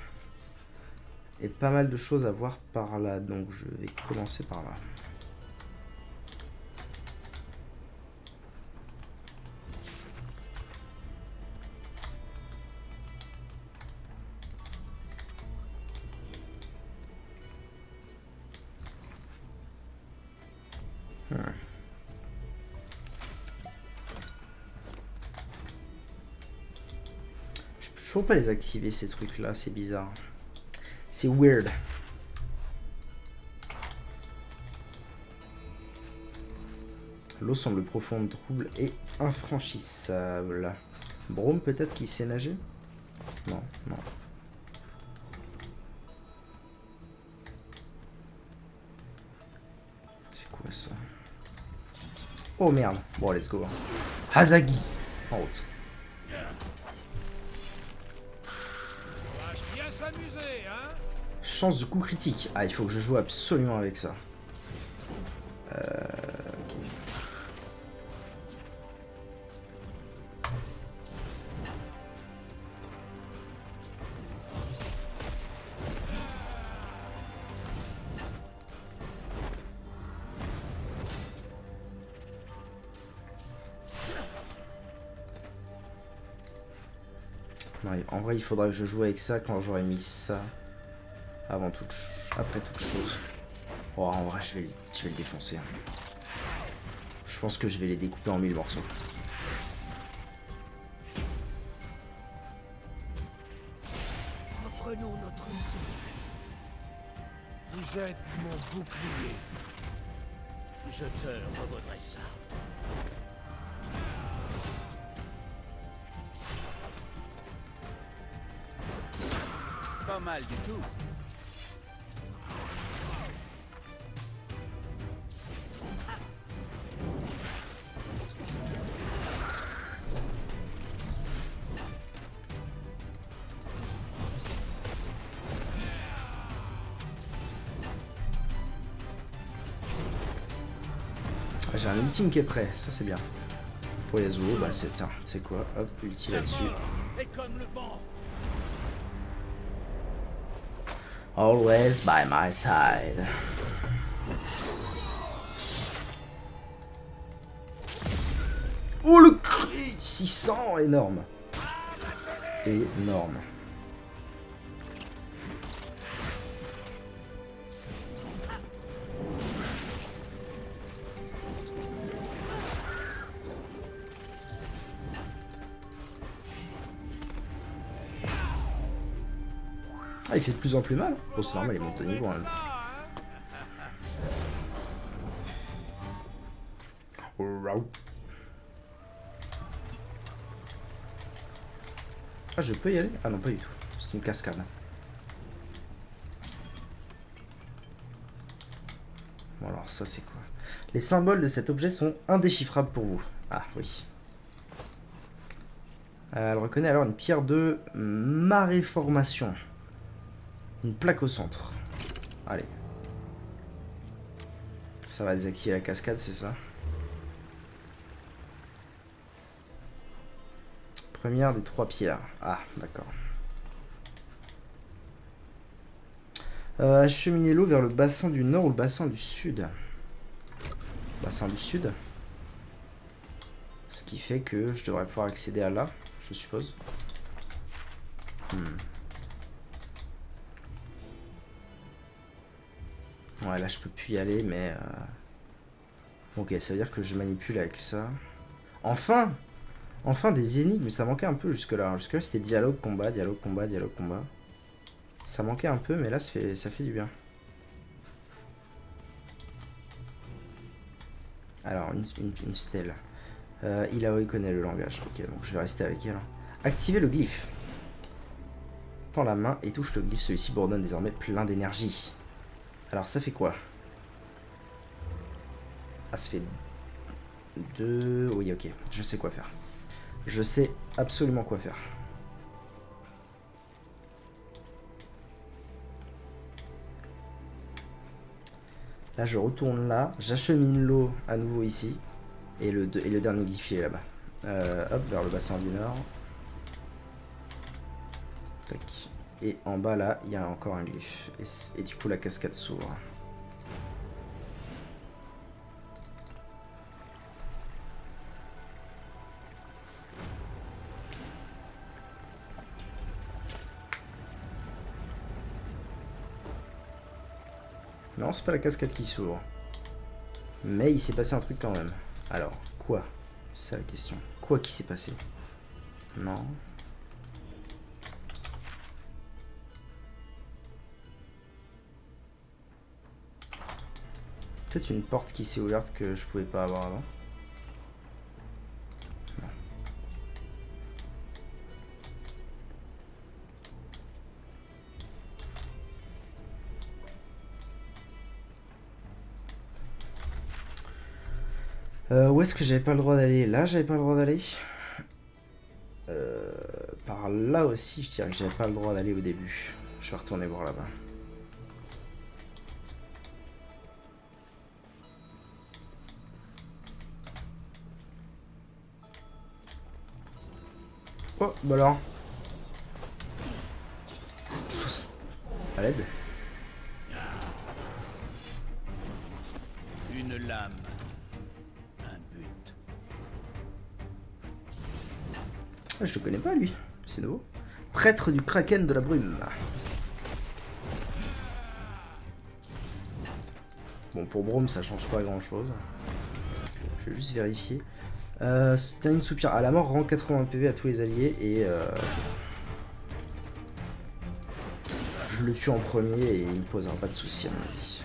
Et pas mal de choses à voir par là. Donc je vais commencer par là. Je peux toujours pas les activer ces trucs là, c'est bizarre. C'est weird. L'eau semble profonde, trouble et infranchissable. Brome peut-être qui sait nager? Non, non. C'est quoi ça? Oh merde. Bon, let's go. Hazagi. En route. Bien s'amuser, hein? Chance de coup critique. Ah, il faut que je joue absolument avec ça. Ok. Ouais, en vrai, il faudra que je joue avec ça quand j'aurai mis ça. Après toute chose. Oh, en vrai, je vais le défoncer. Je pense que je vais les découper en 1000 morceaux. Reprenons notre souffle. Jette mon bouclier. Je te redresse ça. Pas mal du tout. Ah, j'ai un ultime qui est prêt, ça c'est bien. Pour Yasuo, bah c'est quoi? Hop, ulti là-dessus. Et comme le vent. Always by my side. Oh le crit 600, énorme. Énorme. Ah, il fait de plus en plus mal. Bon, c'est normal, il monte de niveau en même temps. Ah, je peux y aller? Ah non, pas du tout. C'est une cascade. Bon, alors ça, c'est quoi? Les symboles de cet objet sont indéchiffrables pour vous. Ah, oui. Elle reconnaît alors une pierre de maréformation. Une plaque au centre. Allez. Ça va désactiver la cascade, c'est ça? Première des 3 pierres. Ah, d'accord. Acheminer l'eau vers le bassin du nord ou le bassin du sud. Bassin du sud. Ce qui fait que je devrais pouvoir accéder à là, je suppose. Ouais, là je peux plus y aller, mais... Ok, ça veut dire que je manipule avec ça. Enfin! Enfin des énigmes, ça manquait un peu jusque-là. Jusque-là c'était dialogue, combat, dialogue, combat, dialogue, combat. Ça manquait un peu, mais là ça fait du bien. Alors, une stèle. Il connaît le langage. Ok, donc je vais rester avec elle. Activer le glyphe. Tends la main et touche le glyphe. Celui-ci bourdonne désormais plein d'énergie. Alors, ça fait quoi? Ah, ça fait 2... Oui, ok. Je sais quoi faire. Je sais absolument quoi faire. Là, je retourne là. J'achemine l'eau à nouveau ici. Et le dernier glyphe, il est là-bas. Hop, vers le bassin du nord. Tac. Et en bas, là, il y a encore un glyphe. Et du coup, la cascade s'ouvre. Non, c'est pas la cascade qui s'ouvre. Mais il s'est passé un truc quand même. Alors, quoi? C'est ça la question. Quoi qui s'est passé? Non. Peut-être une porte qui s'est ouverte que je pouvais pas avoir avant. Où est-ce que j'avais pas le droit d'aller? Là, j'avais pas le droit d'aller. Par là aussi, je dirais que j'avais pas le droit d'aller au début. Je vais retourner voir là-bas. Oh, bah alors. À l'aide. Une lame. Un but. Ah, je le connais pas lui, c'est nouveau. Prêtre du Kraken de la brume. Bon, pour Brome, ça change pas grand chose. Je vais juste vérifier. Termine soupir. À la mort, rend 80 PV à tous les alliés et je le tue en premier et il me posera pas de soucis à mon avis.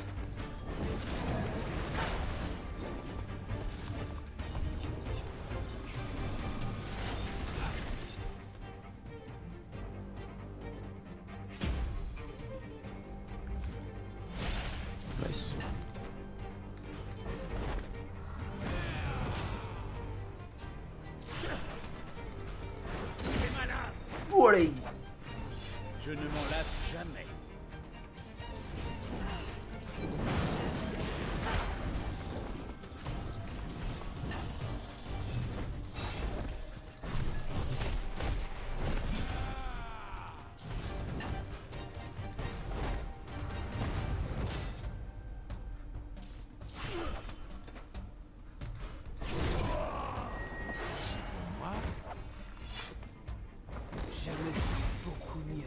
Nice. Oh, allez. Je ne m'en lasse jamais. Je me sens beaucoup mieux.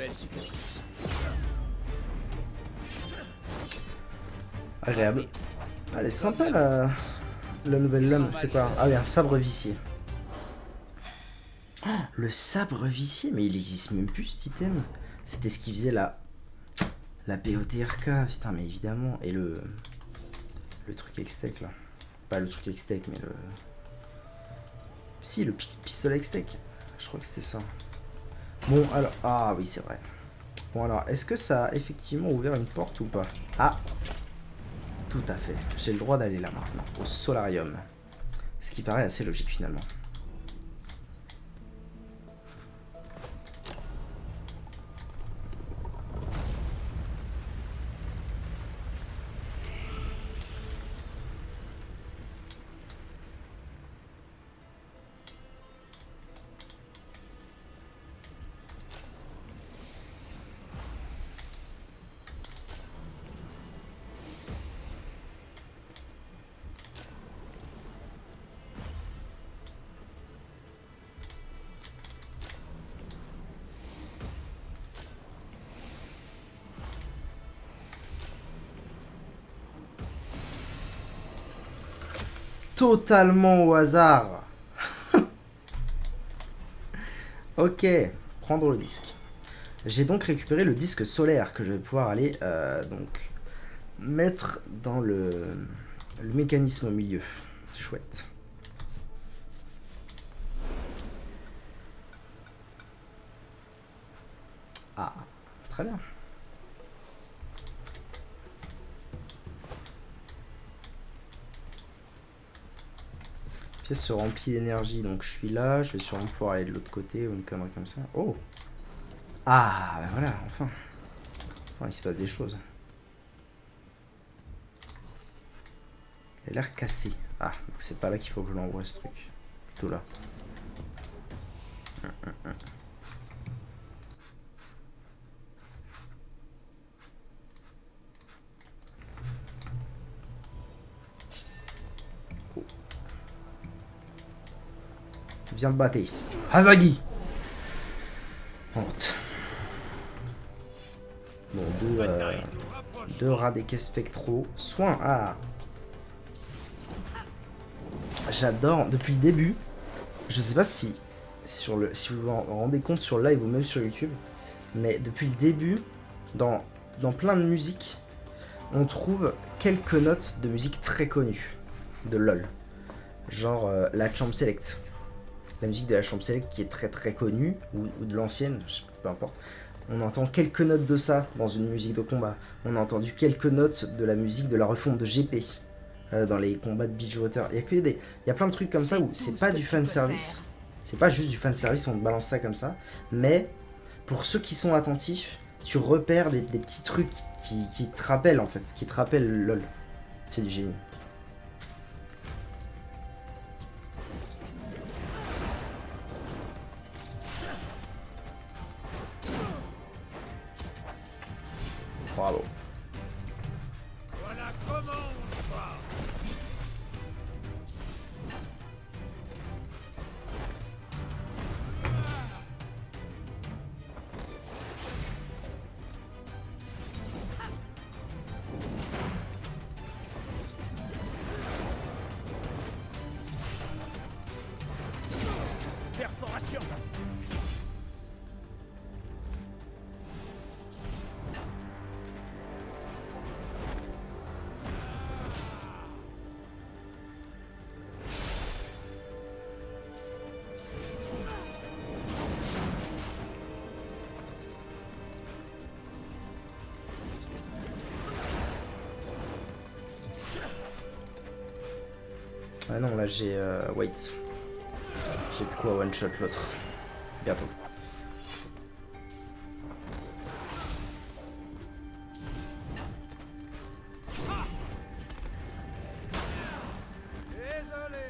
belle cicatrice. Agréable. Elle est sympa la nouvelle lame. C'est quoi? Ah oui, un sabre vicié. Oh, le sabre vicié, mais il existe même plus cet item. C'était ce qui faisait la BOTRK, putain, mais évidemment. Et le truc avec steak là. Pas le truc avec steak, mais le. Si, le pistolet avec steak. Je crois que c'était ça. Bon, alors. Ah oui, c'est vrai. Bon, alors, est-ce que ça a effectivement ouvert une porte ou pas? Ah! Tout à fait. J'ai le droit d'aller là maintenant, au solarium. Ce qui paraît assez logique finalement. Totalement au hasard. Ok, prendre le disque. J'ai donc récupéré le disque solaire que je vais pouvoir aller donc mettre dans le mécanisme au milieu. Chouette. Ah, très bien. Pièce se remplit d'énergie, donc je suis là, je vais sûrement pouvoir aller de l'autre côté ou une connerie comme ça. Oh! Ah, ben voilà, enfin. Enfin, il se passe des choses. Il a l'air cassé. Ah, donc c'est pas là qu'il faut que je l'envoie ce truc. Plutôt là. Viens te battre. Hazagi! Honte. Bon, deux rats des caisses spectraux. Soin. Ah! J'adore. Depuis le début, je sais pas si si vous vous en rendez compte sur live ou même sur YouTube, mais depuis le début, dans plein de musiques, on trouve quelques notes de musique très connues de LoL. Genre la Champ Select. La musique de la Champ Select qui est très très connue, ou de l'ancienne, peu importe. On entend quelques notes de ça dans une musique de combat. On a entendu quelques notes de la musique de la refonte de GP dans les combats de Bridgewater. Il y a plein de trucs comme ça où c'est pas du fanservice. C'est pas juste du fanservice, on te balance ça comme ça. Mais pour ceux qui sont attentifs, tu repères des petits trucs qui te rappellent en fait, qui te rappellent LoL. C'est du génie. Bravo. Voilà comment on va. Perforation. Ah non, là j'ai wait. J'ai de quoi one shot l'autre. Bientôt. Désolé.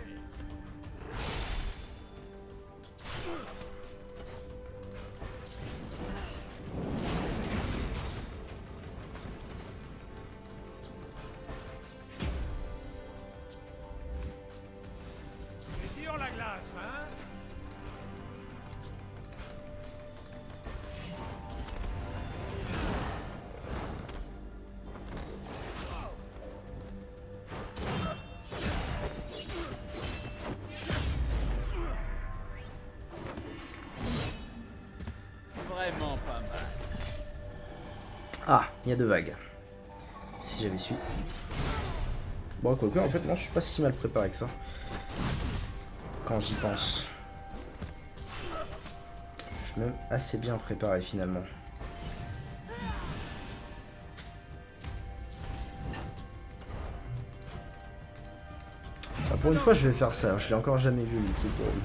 C'est dur la glace, hein? Vraiment pas mal. Ah, il y a 2 vagues. Si j'avais su. Bon, quoique, en fait, non, je suis pas si mal préparé que ça. Quand j'y pense. Je suis même assez bien préparé, finalement. Ah, pour une fois, je vais faire ça. Je l'ai encore jamais vu, l'ulti pour lui.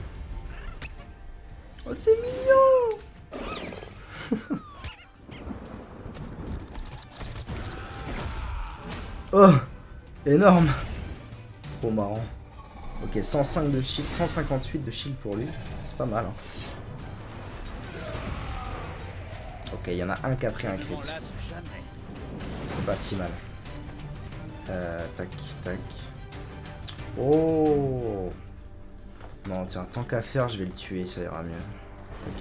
Oh, c'est mignon! Oh! Énorme! Trop marrant. Ok, 105 de shield, 158 de shield pour lui. C'est pas mal. Hein. Ok, il y en a un qui a pris un crit. C'est pas si mal. Tac, tac. Oh! Non, tiens, tant qu'à faire, je vais le tuer, ça ira mieux. Tac.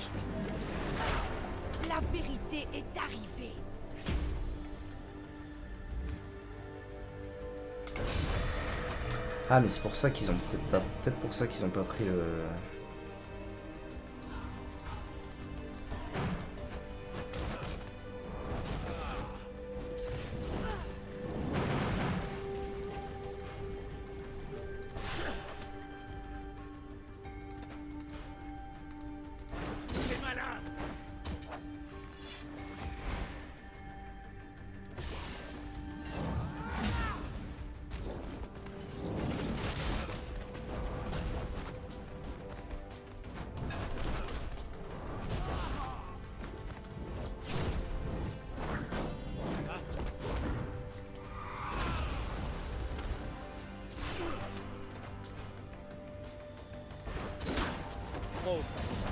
La vérité est arrivée. Ah, mais c'est pour ça qu'ils ont peut-être pas. Peut-être pour ça qu'ils ont pas pris le. Trop facile.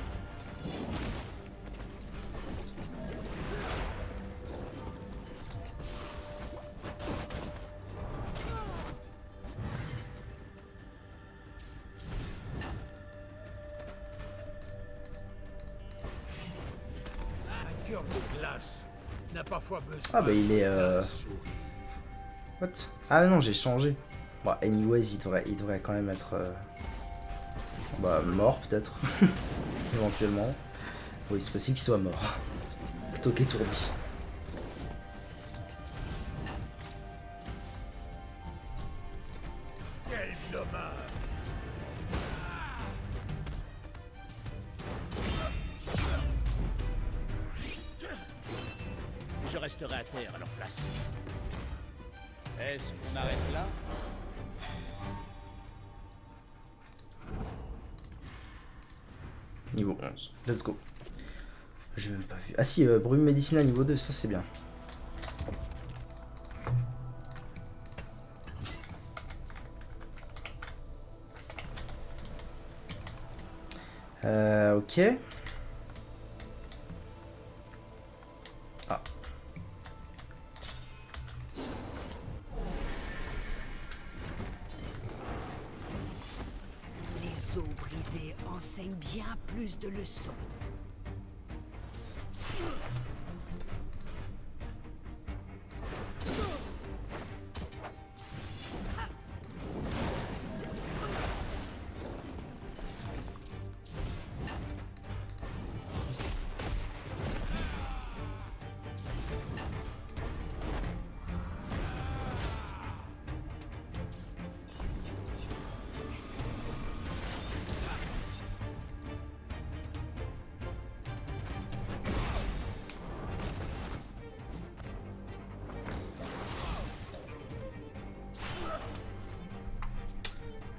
Un cœur de glace n'a parfois besoin. Ah, bah il est. d'un sourire. What? Ah, non, j'ai changé. Bon, anyways, il devrait quand même être. Bah, mort peut-être. Éventuellement. Oui, c'est possible qu'il soit mort. Plutôt qu'étourdi. Quel dommage. Je resterai à terre à leur place. Est-ce qu'on arrête là? Niveau 11. Let's go. J'ai même pas vu. Ah si, brume médicinale niveau 2, ça c'est bien. Ok. Ah. Les os brisés enseignent bien plus de leçons.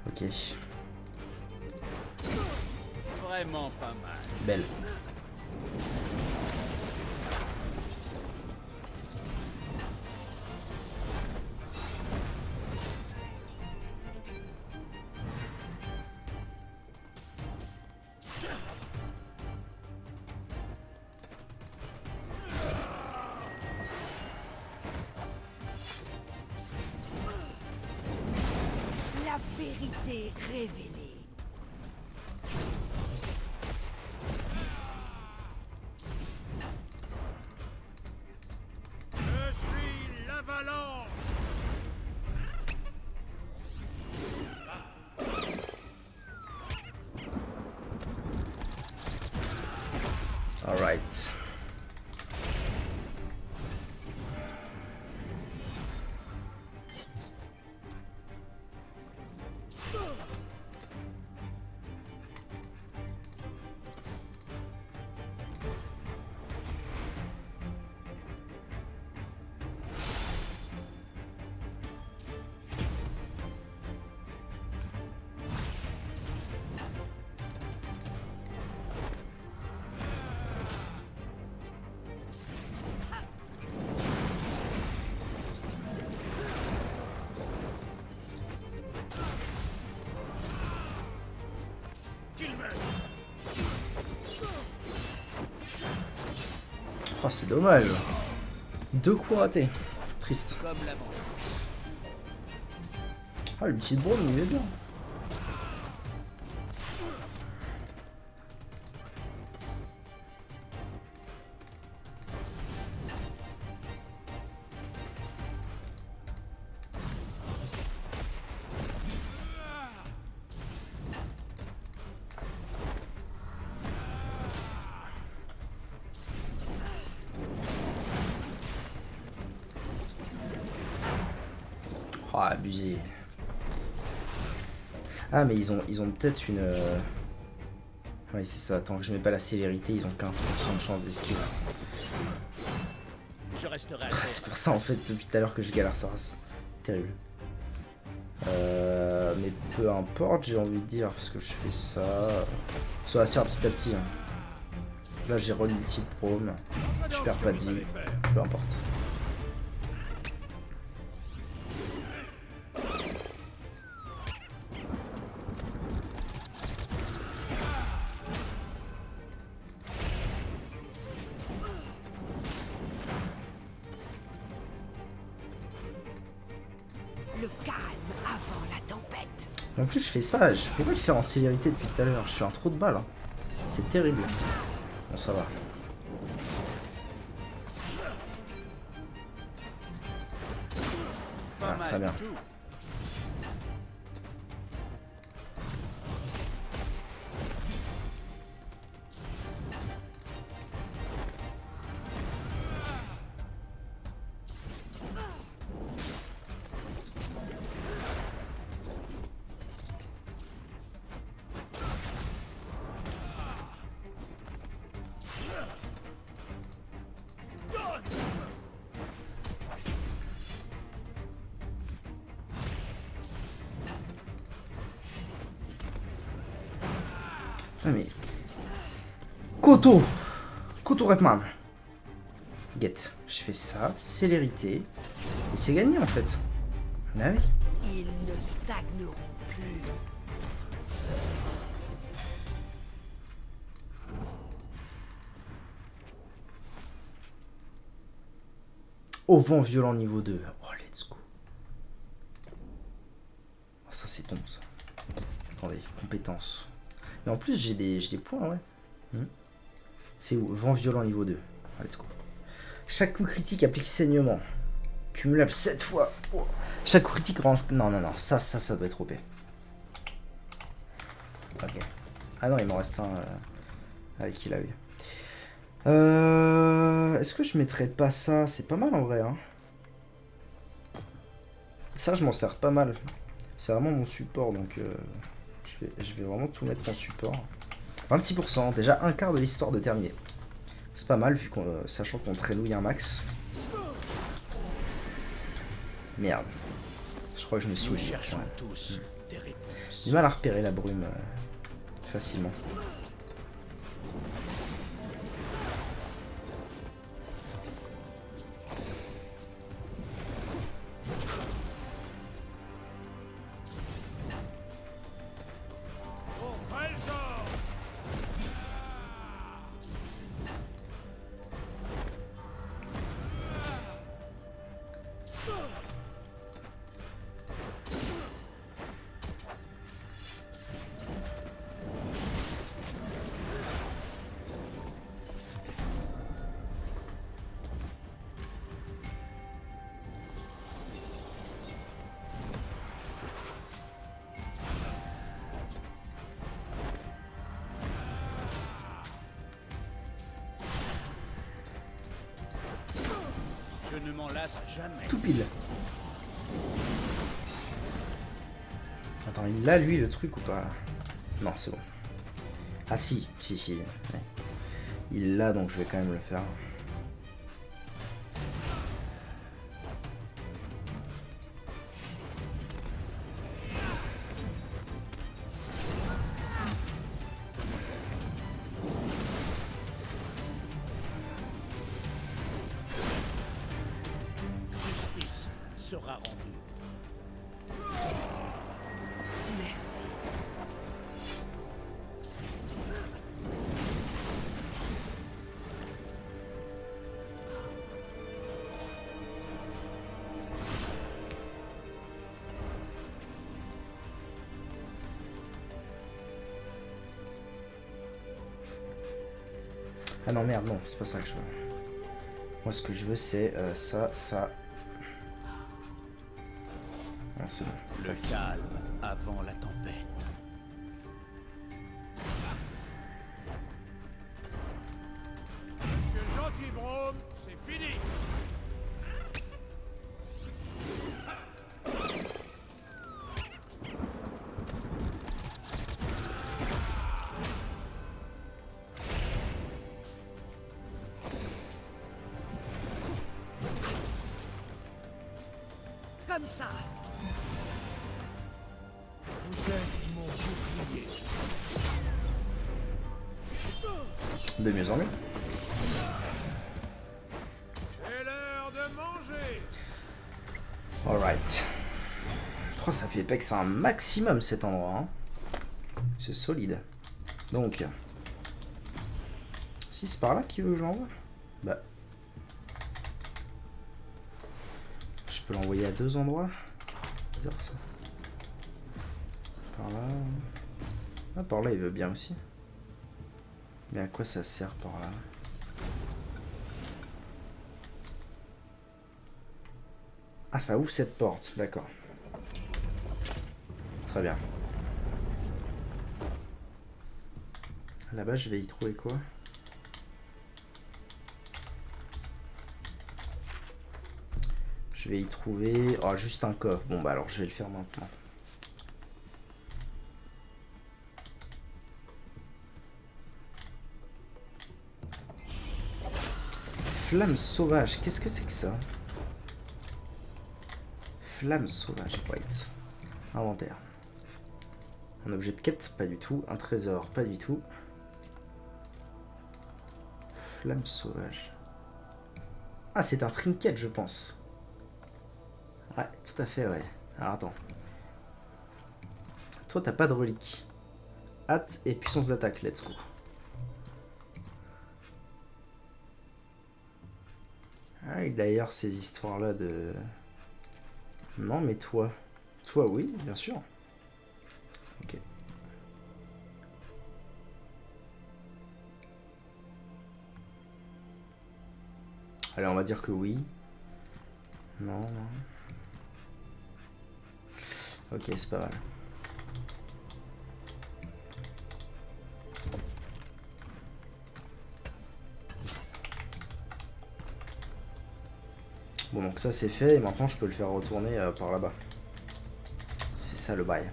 Ok. Vraiment pas mal. Belle. La vérité révélée. Je suis l'avalanche. Alright. Oh, c'est dommage. 2 coups ratés. Triste. Comme l'avant. Ah, le petit drone, il est bien. Oh, abusé. Ah, mais ils ont peut-être une... Oui, c'est ça. Tant que je mets pas la célérité, ils ont 15% de chance d'esquive. Je resterai à C'est pour ça, en fait, depuis tout à l'heure que je galère sa race. Terrible. Mais peu importe, j'ai envie de dire, parce que je fais ça... Ça va se faire petit à petit. Hein. Là, j'ai l'ulti de prome. Je perds pas de vie. Peu importe. Le calme avant la tempête. En plus, je fais ça, je pourrais le faire en célérité depuis tout à l'heure. Je suis un trou de balle. Hein. C'est terrible. Bon, ça va. Pas Ah, mal très bien. du tout. Ah mais... Koto Repman. Get. Je fais ça, célérité. Et c'est gagné en fait. Ah oui. Ils ne stagneront plus. Au vent violent niveau 2. Oh, let's go. Oh, ça c'est bon ça. Attendez, compétences. Mais en plus j'ai des points, ouais. C'est où? Vent violent niveau 2. Let's go. Chaque coup critique applique saignement. Cumulable 7 fois. Oh. Chaque coup critique rend... Non, ça doit être OP. Ok. Ah non, il m'en reste un avec qui l'a eu. Est-ce que je mettrais pas ça? C'est pas mal en vrai. Hein. Ça, je m'en sers pas mal. C'est vraiment mon support, donc je vais vraiment tout mettre en support. 26%, déjà un quart de l'histoire de terminer. C'est pas mal, vu qu'on, sachant qu'on trélouille un max. Merde. Je crois que je me suis... Nous cherchons tous des réponses. J'ai du mal à repérer la brume facilement. Je ne m'en lasse jamais. Tout pile. Attends, il a lui le truc ou pas? Non, c'est bon. Ah si. Ouais. Il l'a, donc je vais quand même le faire. Justice sera rendue. Merci. Ah non, merde, non, c'est pas ça que je veux. Moi, ce que je veux, c'est ça. Non, c'est bon. Le calme avant la tempête. Que gentil Brome, c'est fini. Comme ça. Vous êtes mon bouclier. De mieux en mieux. C'est l'heure de manger. Alright. Oh, ça fait pex un maximum cet endroit. Hein. C'est solide. Donc. Si c'est par là qu'il veut que je l'envoie. Bah. Je peux l'envoyer à 2 endroits. Bizarre ça. Par là. Ah, par là il veut bien aussi. Mais à quoi ça sert par là? Ah, ça ouvre cette porte, d'accord. Très bien. Là-bas, je vais y trouver quoi? Je vais y trouver... Oh, juste un coffre. Bon, bah alors, je vais le faire maintenant. Flamme sauvage. Qu'est-ce que c'est que ça? Flamme sauvage. Wait. Inventaire. Un objet de quête? Pas du tout. Un trésor? Pas du tout. Flamme sauvage. Ah, c'est un trinket, je pense. Ouais, tout à fait, ouais. Alors, attends. Toi, t'as pas de relique. Hâte et puissance d'attaque. Let's go. Ah, et d'ailleurs, ces histoires-là de... Non, mais toi... Toi, oui, bien sûr. Ok. Allez, on va dire que oui. Non, non. Ok, c'est pas mal. Bon, donc ça c'est fait, et maintenant je peux le faire retourner par là-bas. C'est ça le bail.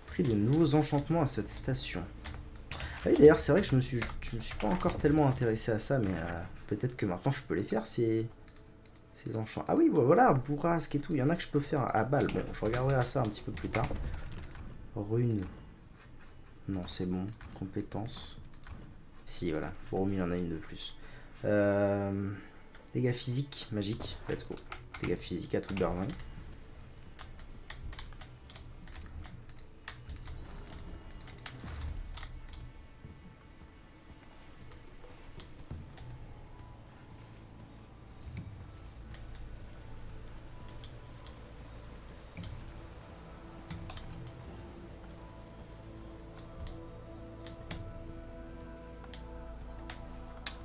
Pris de nouveaux enchantements à cette station. Oui, d'ailleurs, c'est vrai que je me suis pas encore tellement intéressé à ça, mais peut-être que maintenant je peux les faire, ces enchantements. Ah oui, bah, voilà, bourrasque et tout, il y en a que je peux faire à balle. Bon, je regarderai à ça un petit peu plus tard. Rune. Non, c'est bon. Compétence. Si, voilà. Bon, il y en a une de plus. Dégâts physiques, magique. Let's go. Dégâts physiques à toute berzingue.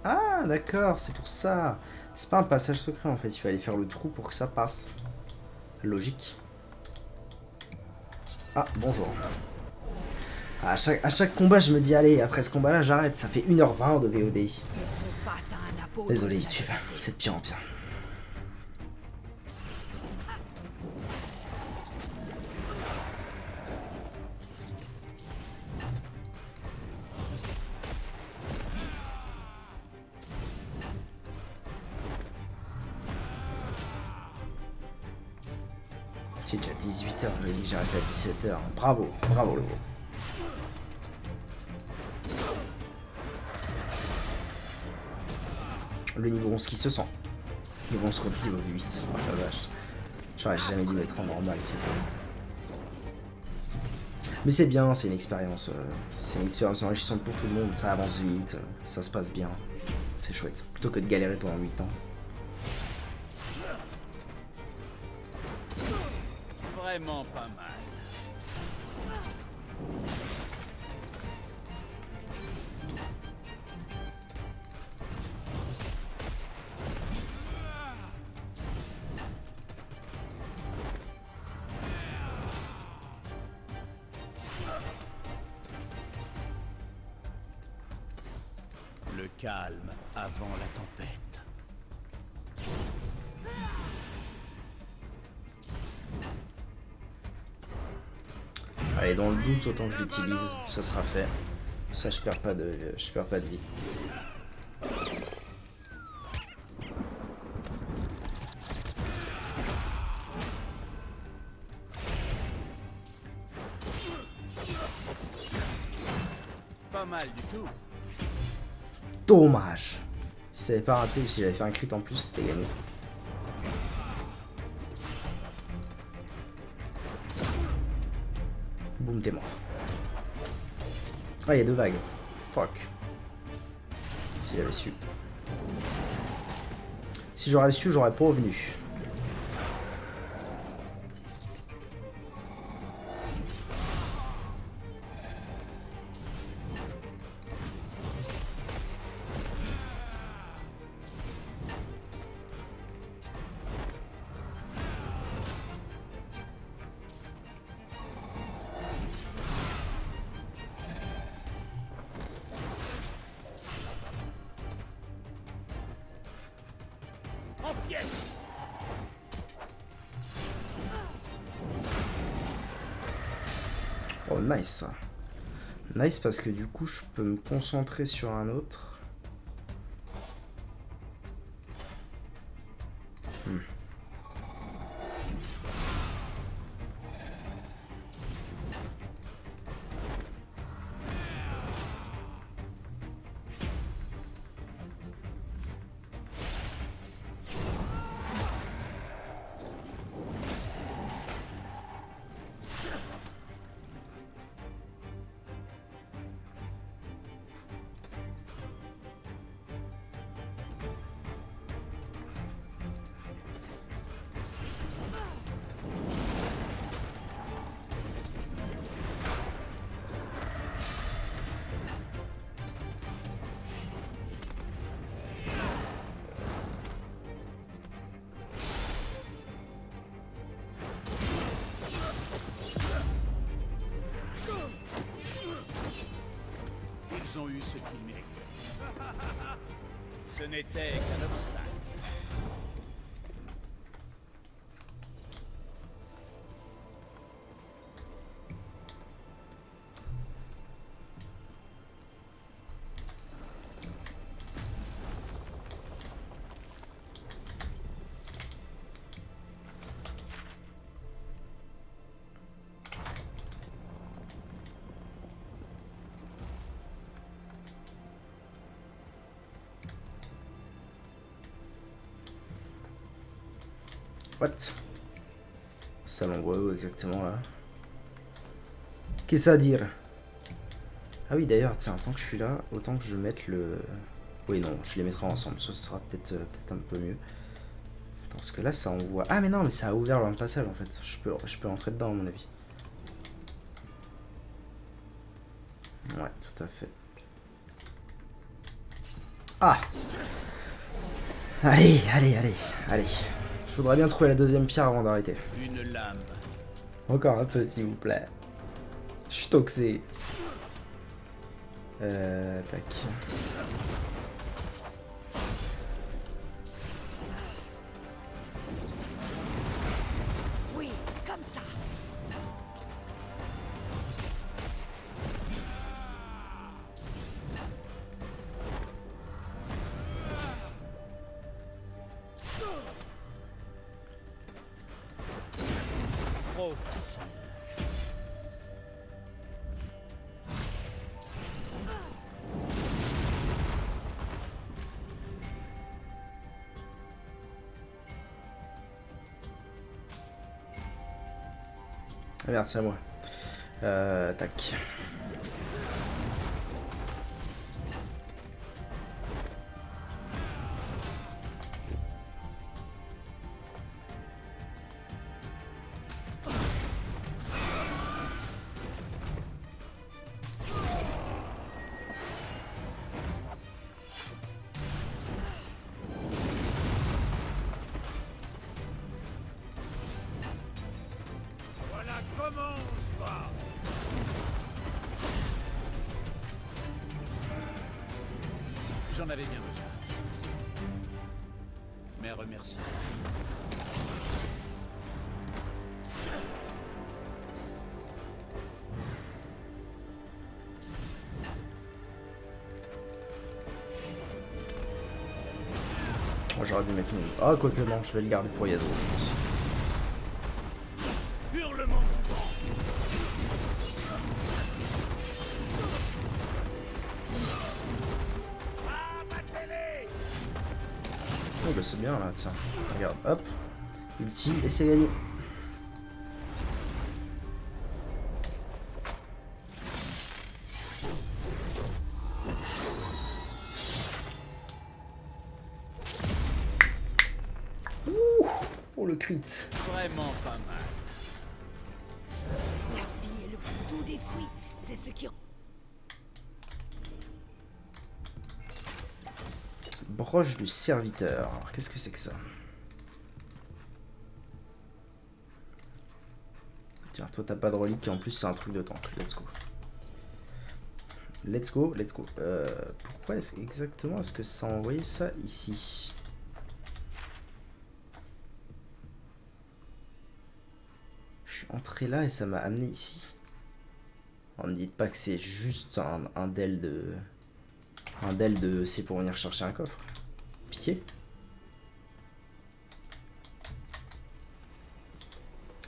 Ah, d'accord, c'est pour ça. C'est pas un passage secret en fait, il fallait faire le trou pour que ça passe. Logique. Ah, bonjour. À chaque combat, je me dis, allez, après ce combat-là, j'arrête. Ça fait 1h20 de VOD. Désolé, YouTube, c'est de pire en pire. J'ai déjà 18h, je lui ai dit que j'arrête à 17h. Bravo, bravo le gros. Le niveau 11 qui se sent. Niveau 11 contre niveau 8. Oh la vache. J'aurais jamais dû être en normal, c'était. Mais c'est bien, c'est une expérience. C'est une expérience enrichissante pour tout le monde. Ça avance vite, ça se passe bien. C'est chouette. Plutôt que de galérer pendant 8 ans. Vraiment pas mal. Le calme avant la tempête. Allez, dans le doute, autant que je l'utilise, ça sera fait. Ça, je perds pas de vie. Pas mal du tout. Dommage. Si ça avait pas raté ou si j'avais fait un crit en plus, c'était gagné. Boum, t'es mort. Ah, il y a 2 vagues. Fuck. Si j'avais su. Si j'aurais su, j'aurais pas revenu. En pièces. Oh, nice. Nice parce que du coup, je peux me concentrer sur un autre. Ils ont eu ce qu'ils méritaient. Ce n'était qu'un obstacle. What? Ça l'envoie où exactement là? Qu'est-ce à dire? Ah oui, d'ailleurs, tiens, tant que je suis là, autant que je mette le... Oui, non, je les mettrai ensemble, ça sera peut-être un peu mieux. Attends, parce que là, ça envoie... Ah, mais non, mais ça a ouvert le passage, en fait. Je peux entrer dedans, à mon avis. Ouais, tout à fait. Ah! Allez, allez, allez, allez. Je voudrais bien trouver la deuxième pierre avant d'arrêter. Une lame. Encore un peu, s'il vous plaît. Je suis toxé. Tac. Oui, comme ça. Trop facile. Ah merde, c'est à moi. Tac. Voilà, commence, va. J'en avais bien besoin. Mais remercie. Oh, j'aurais dû mettre mon... Ah, quoique non, je vais le garder pour Yasuo, je pense. Hurlement du vent. Abattez-les. Oh, bah c'est bien là, tiens. Regarde, hop. Ulti, et c'est gagné. Ouh, oh, le crit. Vraiment pas mal. La vie est le plus doux des fruits. C'est ce qui... Broche du serviteur. Alors, qu'est-ce que c'est que ça? Tiens, toi t'as pas de relique et en plus c'est un truc de tank. Let's go. Let's go, let's go. Pourquoi exactement est-ce que ça a envoyé ça ici? Je suis entré là et ça m'a amené ici. On ne dites pas que c'est juste un del de... Un del de... C'est pour venir chercher un coffre. Pitié.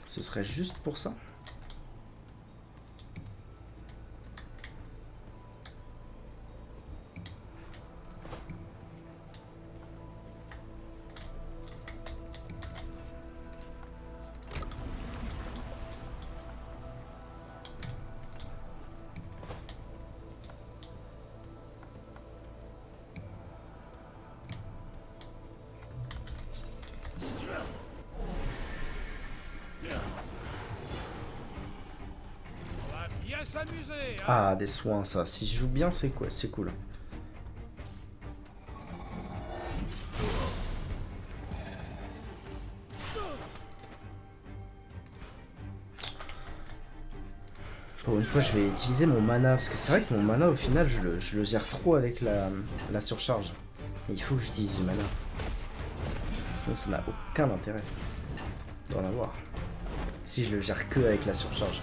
Ce serait juste pour ça? On va bien s'amuser, hein. Ah, des soins, ça. Si je joue bien, c'est quoi? C'est cool. Pour une fois, je vais utiliser mon mana. Parce que c'est vrai que mon mana, au final, je le gère trop avec la surcharge. Et il faut que j'utilise du mana. Sinon, ça n'a aucun intérêt d'en avoir. Si je le gère que avec la surcharge.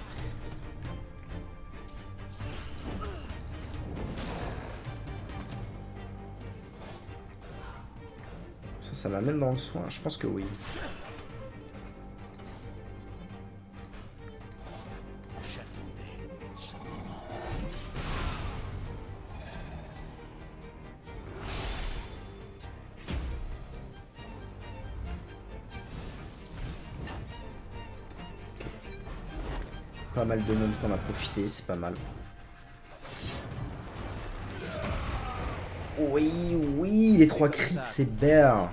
Ça m'amène dans le soin. Je pense que oui. J'attendais ce moment. Pas mal de monde qu'on a profité, c'est pas mal. Oui, oui, les 3 crits, c'est bear.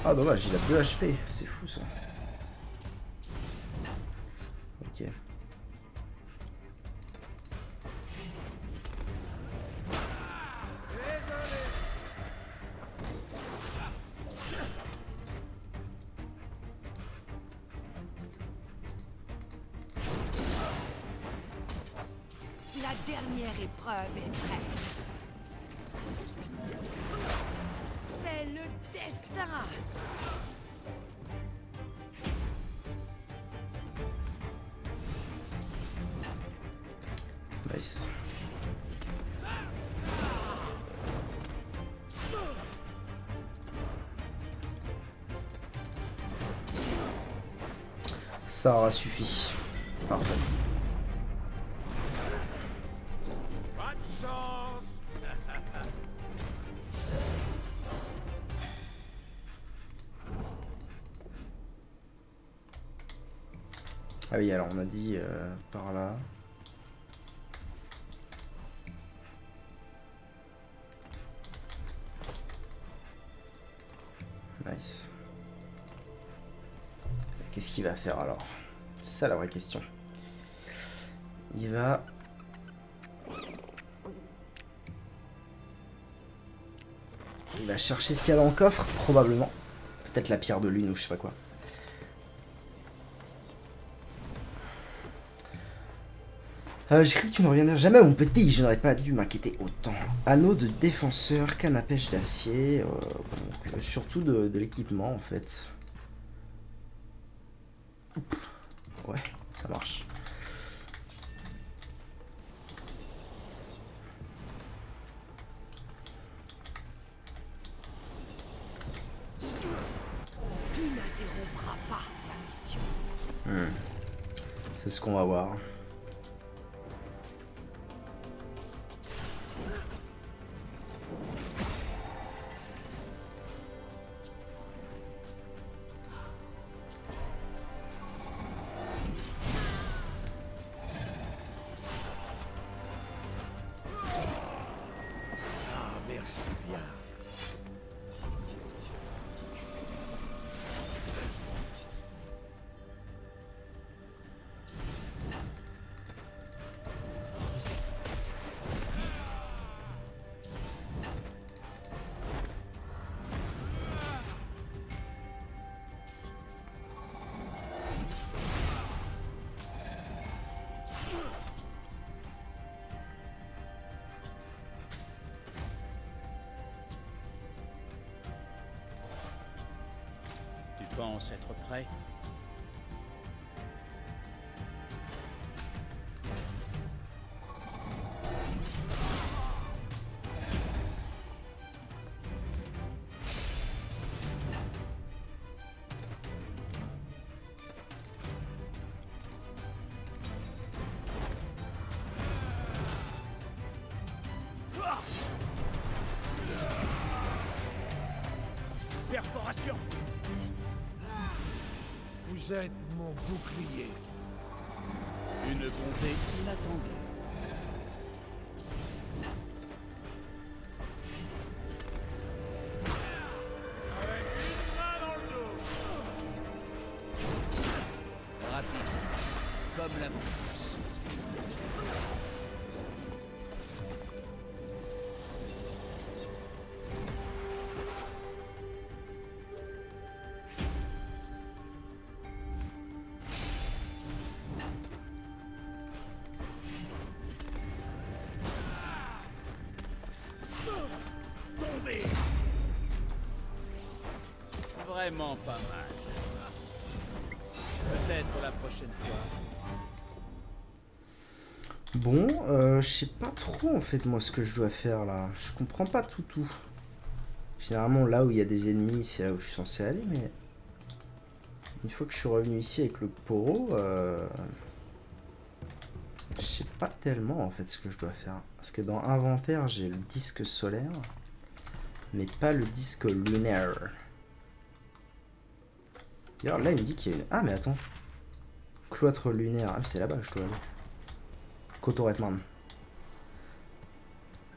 Ah dommage, il a 2 HP, c'est fou ça. Ok. La dernière épreuve est prête. C'est le destin. Nice. Ça aura suffi. Parfait. Pas de chance. Ah oui, alors on a dit par là. Nice. Qu'est-ce qu'il va faire alors? C'est ça la vraie question. Il va... Il va chercher ce qu'il y a dans le coffre, probablement. Peut-être la pierre de lune ou je sais pas quoi. J'ai cru que tu ne reviendrais jamais, mon petit. Je n'aurais pas dû m'inquiéter autant. Anneau de défenseur, canne à pêche d'acier. Surtout de l'équipement, en fait. Ouais, ça marche. Tu n'interrompras pas la mission. C'est ce qu'on va voir. Ah, merci bien. Tu penses être prêt? Perforation! Vous êtes mon bouclier. Une bonté inattendue. Avec une main dans le dos. Rapide, comme la mousse. Tombez. Vraiment pas mal. Peut-être la prochaine fois. Bon, je sais pas trop en fait moi ce que je dois faire là. Je comprends pas tout. Généralement là où il y a des ennemis, c'est là où je suis censé aller, mais... Une fois que je suis revenu ici avec le poro, je sais pas tellement en fait ce que je dois faire. Parce que dans inventaire, j'ai le disque solaire, mais pas le disque lunaire. D'ailleurs là il me dit qu'il y a une... Ah mais attends. Cloître lunaire, ah c'est là-bas que je dois aller. Kotoretman.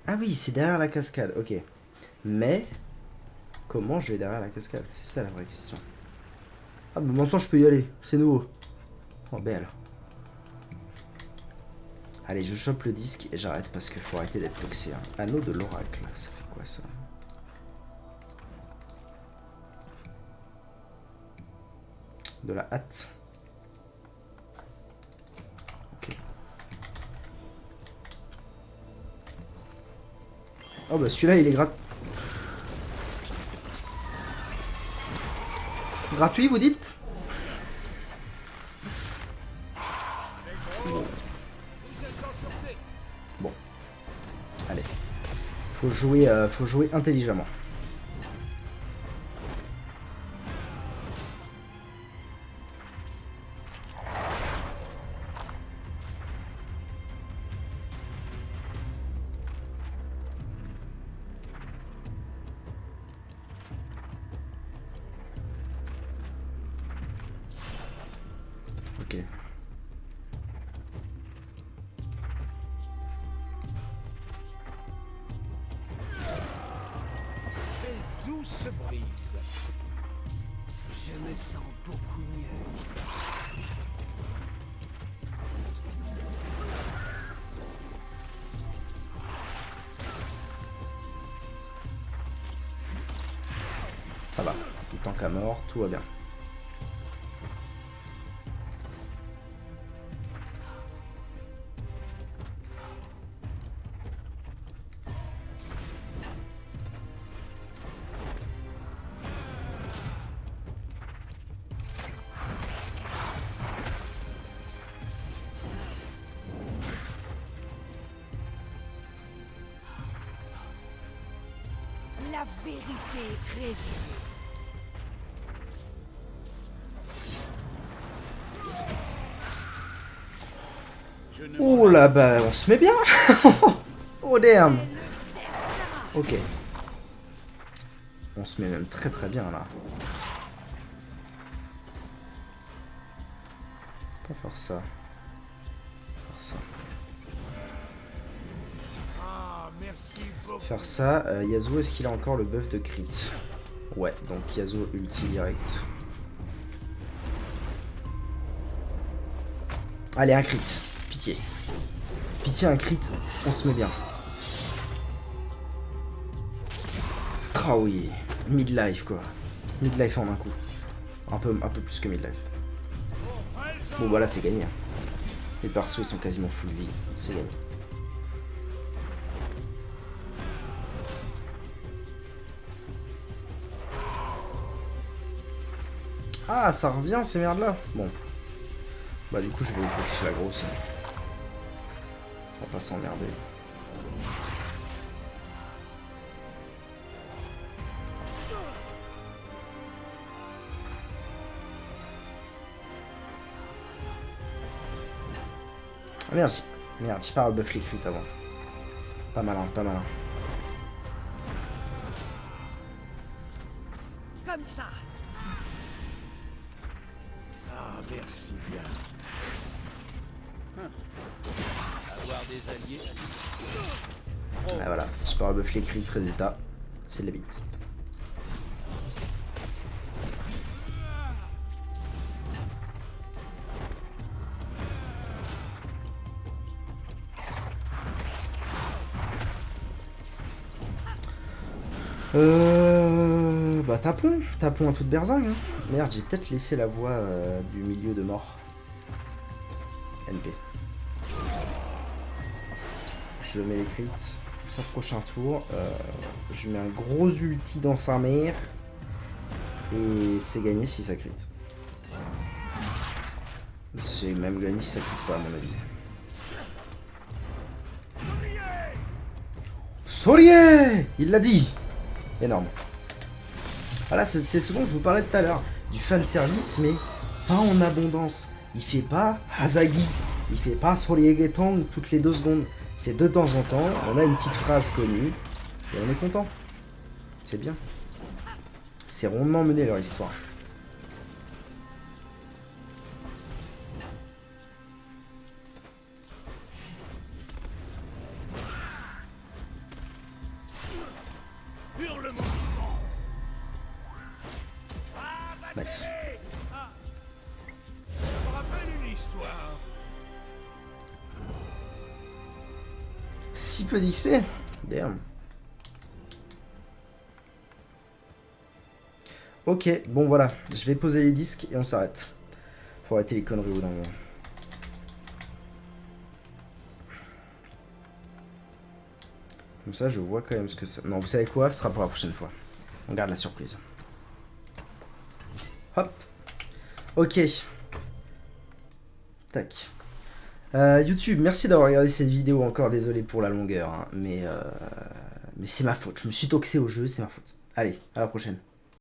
Ah oui, c'est derrière la cascade, ok. Mais, comment je vais derrière la cascade? C'est ça la vraie question. Ah bah maintenant je peux y aller, c'est nouveau. Oh belle. Allez, je chope le disque et j'arrête parce qu'il faut arrêter d'être toxé. Hein. Anneau de l'oracle, ça fait quoi ça? De la hâte. Ok. Oh bah celui-là il est gratuit vous dites? Bon. Allez. Faut jouer intelligemment. Ok. me sens beaucoup mieux. Ça va, il tank à mort, tout va bien. La vérité révélée. Je ne Oh là bah on se met bien. Oh damn. Ok. On se met même très très bien là. Pas faire ça. Faire ça. Ah, merci beaucoup. Faire ça. Yasuo, est-ce qu'il a encore le buff de crit? Ouais, donc Yasuo ulti direct. Allez, un crit. Pitié. Pitié, un crit. On se met bien. Ah oui. Midlife quoi. Midlife en un coup. Un peu plus que midlife. Bon voilà, c'est gagné. Les persos ils sont quasiment full vie. C'est gagné. Ah, ça revient ces merdes là. Bon. Bah du coup je vais focus la grosse. On va pas s'emmerder. Ah merde, j'ai pas rebuff les crits avant. Pas malin, pas malin. Comme ça. Ah, merci bien. avoir des alliés. Ah voilà, j'ai pas rebuff les crits, résultat, c'est de la bite. Bah tapons à toute berzingue. Hein. Merde, j'ai peut-être laissé la voie du milieu de mort. NP. Je mets les crits. Ça, prochain tour. Je mets un gros ulti dans sa mère. Et c'est gagné si ça crit. C'est même gagné si ça crit pas à mon avis. Sorier! Il l'a dit! Énorme. Voilà, c'est ce dont je vous parlais tout à l'heure. Du fanservice, mais pas en abondance. Il fait pas Hazagi. Il fait pas Sorier Getong toutes les 2 secondes. C'est de temps en temps, on a une petite phrase connue. Et on est content. C'est bien. C'est rondement mené leur histoire. Nice. Ça me rappelle une histoire. Si peu d'XP. Damn. Ok, bon voilà. Je vais poser les disques et on s'arrête. Faut arrêter les conneries au bout d'un moment. Comme ça, je vois quand même ce que ça... Non, vous savez quoi? Ce sera pour la prochaine fois. On garde la surprise. Hop. Ok. Tac. YouTube, merci d'avoir regardé cette vidéo. Encore désolé pour la longueur, hein, mais c'est ma faute. Je me suis toxé au jeu, c'est ma faute. Allez, à la prochaine.